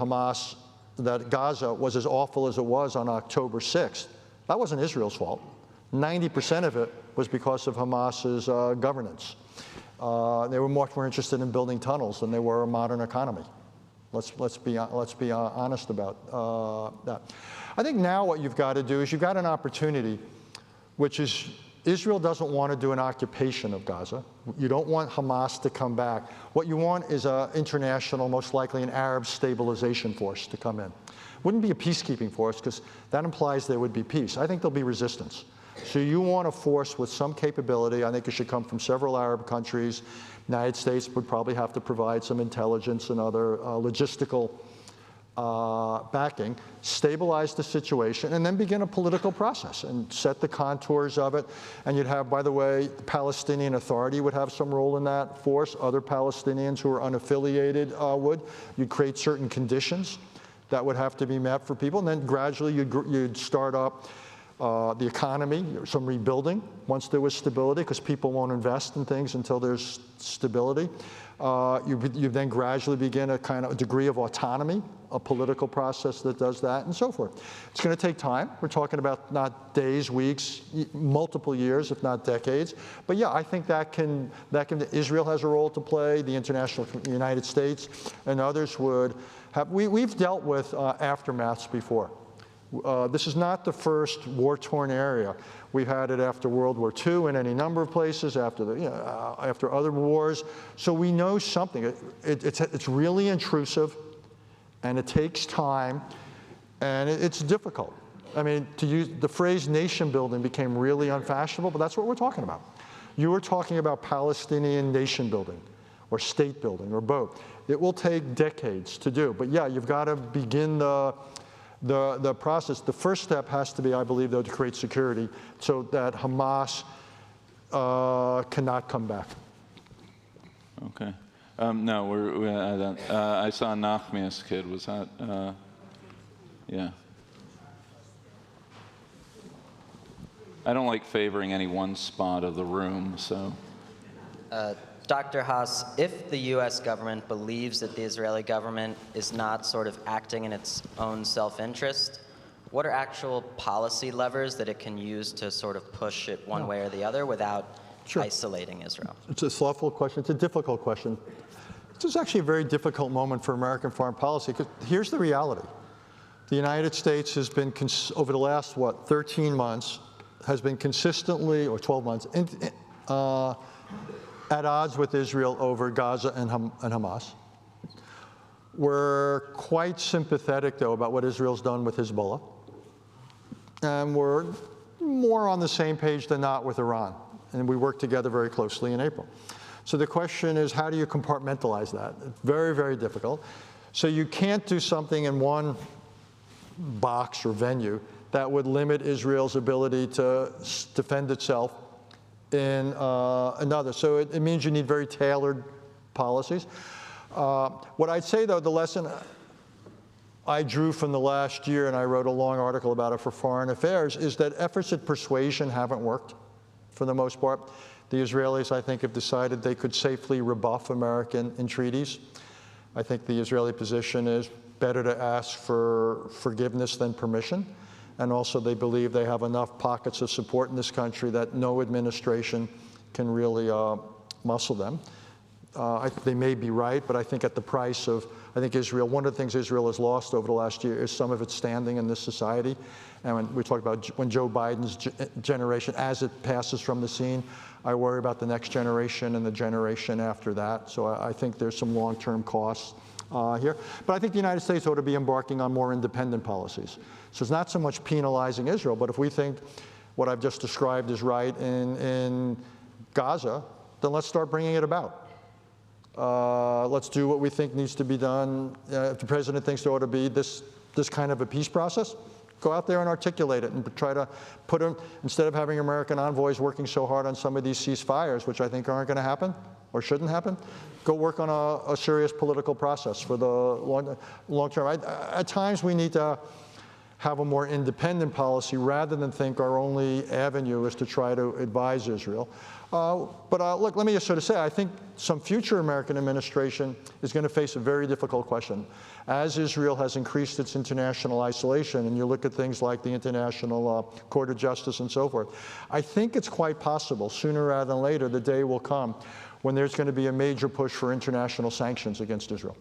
that Gaza was as awful as it was on October 6th. That wasn't Israel's fault. 90% of it was because of Hamas's governance. They were much more interested in building tunnels than they were a modern economy. Let's be honest about that. I think now what you've got to do is you've got an opportunity, which is Israel doesn't want to do an occupation of Gaza. You don't want Hamas to come back. What you want is an international, most likely an Arab stabilization force to come in. Wouldn't be a peacekeeping force because that implies there would be peace. I think there'll be resistance. So you want a force with some capability. I think it should come from several Arab countries. The United States would probably have to provide some intelligence and other logistical backing, stabilize the situation, and then begin a political process and set the contours of it. And you'd have, by the way, the Palestinian Authority would have some role in that force. Other Palestinians who are unaffiliated would. You'd create certain conditions that would have to be met for people. And then gradually you'd start up the economy, some rebuilding once there was stability, because people won't invest in things until there's stability. You then gradually begin a kind of degree of autonomy, a political process that does that, and so forth. It's going to take time. We're talking about not days, weeks, multiple years, if not decades. But yeah, I think Israel has a role to play. The United States and others would have. We've dealt with aftermaths before. This is not the first war-torn area. We've had it after World War II in any number of places, after other wars. So we know something. It's really intrusive, and it takes time, and it's difficult. I mean, to use the phrase nation building became really unfashionable, but that's what we're talking about. You were talking about Palestinian nation building, or state building, or both. It will take decades to do, but yeah, you've got to begin the process. The first step has to be, I believe, though, to create security so that Hamas cannot come back. Okay. No, I saw Nachmia's kid. Was that? Yeah. I don't like favoring any one spot of the room, so. Dr. Haass, if the U.S. government believes that the Israeli government is not sort of acting in its own self-interest, what are actual policy levers that it can use to sort of push it one way or the other without isolating Israel? It's a thoughtful question. It's a difficult question. This is actually a very difficult moment for American foreign policy, because here's the reality. The United States has been, over the last, 13 months, has been consistently, or 12 months, at odds with Israel over Gaza and Hamas. We're quite sympathetic, though, about what Israel's done with Hezbollah. And we're more on the same page than not with Iran. And we work together very closely in April. So the question is, how do you compartmentalize that? It's very, very difficult. So you can't do something in one box or venue that would limit Israel's ability to defend itself in another. So it means you need very tailored policies. What I'd say, though, the lesson I drew from the last year, and I wrote a long article about it for Foreign Affairs, is that efforts at persuasion haven't worked for the most part. The Israelis, I think, have decided they could safely rebuff American entreaties. I think the Israeli position is better to ask for forgiveness than permission. And also they believe they have enough pockets of support in this country that no administration can really muscle them. They may be right, but I think at the price of, Israel, one of the things Israel has lost over the last year is some of its standing in this society. And when we talk about when Joe Biden's generation, as it passes from the scene, I worry about the next generation and the generation after that. So I think there's some long-term costs here. But I think the United States ought to be embarking on more independent policies. So it's not so much penalizing Israel, but if we think what I've just described is right in Gaza, then let's start bringing it about. Let's do what we think needs to be done. If the president thinks there ought to be this kind of a peace process, go out there and articulate it and try to put them, instead of having American envoys working so hard on some of these ceasefires, which I think aren't going to happen or shouldn't happen, go work on a serious political process for the long term. At times we need to have a more independent policy rather than think our only avenue is to try to advise Israel. Look, let me just sort of say, I think some future American administration is going to face a very difficult question. As Israel has increased its international isolation, and you look at things like the International Court of Justice and so forth, I think it's quite possible, sooner rather than later, the day will come when there's going to be a major push for international sanctions against Israel.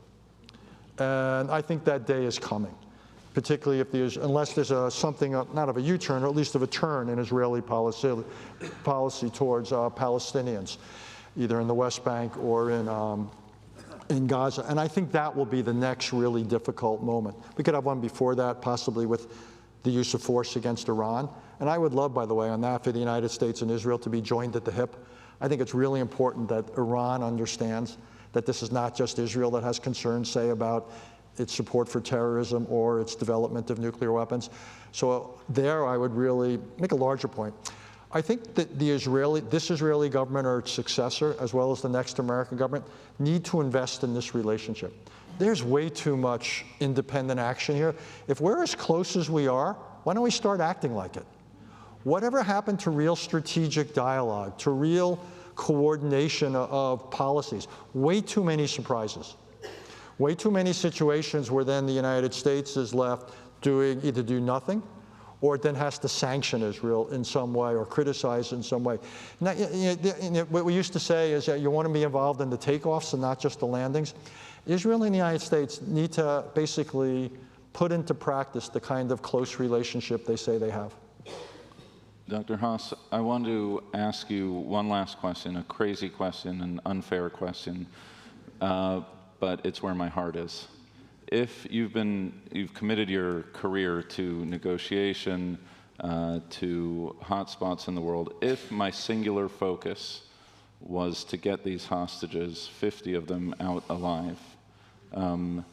And I think that day is coming, particularly if unless there's something, not of a U-turn, or at least of a turn in Israeli policy towards Palestinians, either in the West Bank or in Gaza. And I think that will be the next really difficult moment. We could have one before that, possibly with the use of force against Iran. And I would love, by the way, on that for the United States and Israel to be joined at the hip. I think it's really important that Iran understands that this is not just Israel that has concerns, say, about its support for terrorism or its development of nuclear weapons. So there I would really make a larger point. I think that this Israeli government or its successor, as well as the next American government, need to invest in this relationship. There's way too much independent action here. If we're as close as we are, why don't we start acting like it? Whatever happened to real strategic dialogue, to real coordination of policies? Way too many surprises. Way too many situations where then the United States is left either do nothing, or it then has to sanction Israel in some way or criticize in some way. Now, what we used to say is that you want to be involved in the takeoffs and not just the landings. Israel and the United States need to basically put into practice the kind of close relationship they say they have. Dr. Haass, I want to ask you one last question, a crazy question, an unfair question, but it's where my heart is. If you've committed your career to negotiation, to hotspots in the world, if my singular focus was to get these hostages, 50 of them, out alive, and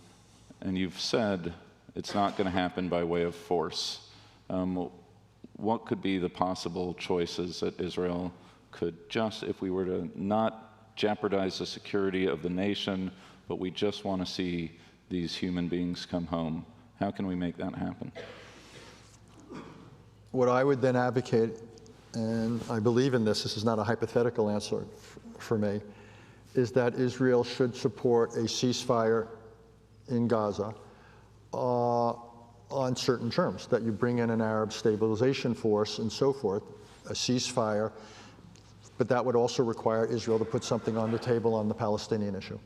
you've said it's not going to happen by way of force, what could be the possible choices that Israel could just, if we were to not jeopardize the security of the nation, but we just want to see these human beings come home? How can we make that happen? What I would then advocate, and I believe in this is not a hypothetical answer for me, is that Israel should support a ceasefire in Gaza on certain terms, that you bring in an Arab stabilization force and so forth, a ceasefire, but that would also require Israel to put something on the table on the Palestinian issue.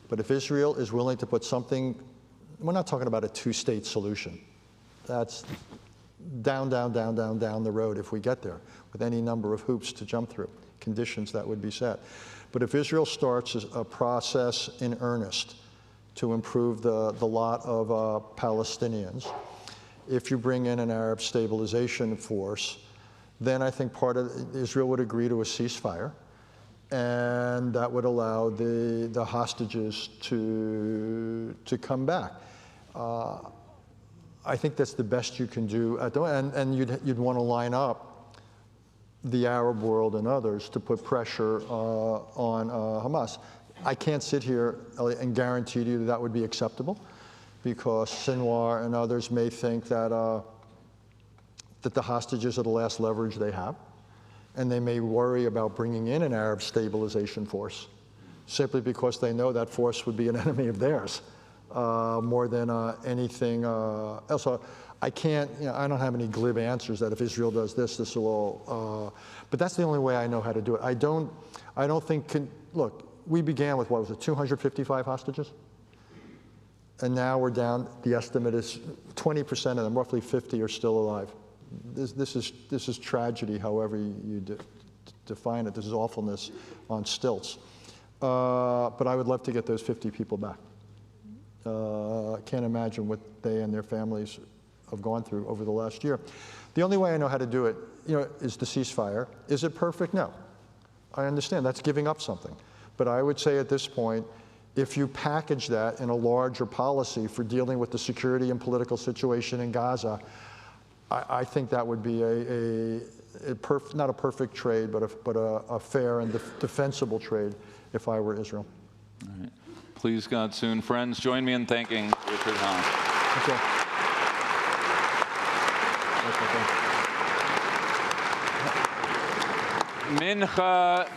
But if Israel is willing to put something, we're not talking about a two-state solution. That's down the road if we get there, with any number of hoops to jump through, conditions that would be set. But if Israel starts a process in earnest to improve the lot of Palestinians, if you bring in an Arab stabilization force, then I think part of Israel would agree to a ceasefire, and that would allow the hostages to come back. I think that's the best you can do at the end, and you'd want to line up the Arab world and others to put pressure on Hamas. I can't sit here and guarantee to you that would be acceptable, because Sinwar and others may think that that the hostages are the last leverage they have, and they may worry about bringing in an Arab stabilization force, simply because they know that force would be an enemy of theirs more than anything else. So I can't, I don't have any glib answers that if Israel does this, this will all. But that's the only way I know how to do it. I don't think. Look, we began with, what was it, 255 hostages, and now we're down. The estimate is 20% of them, roughly 50, are still alive. This is tragedy, however you define it. This is awfulness on stilts. But I would love to get those 50 people back. I can't imagine what they and their families have gone through over the last year. The only way I know how to do it, is the ceasefire. Is it perfect? No. I understand that's giving up something. But I would say at this point, if you package that in a larger policy for dealing with the security and political situation in Gaza, I think that would be not a perfect trade, but a fair and defensible trade if I were Israel. All right. Please God soon. Friends, join me in thanking Richard Haass. Okay.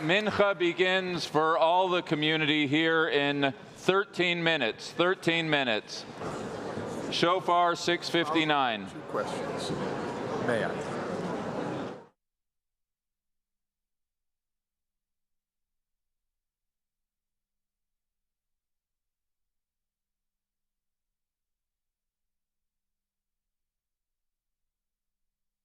Mincha begins for all the community here in 13 minutes. 13 minutes. Shofar 6:59. Two questions. May I?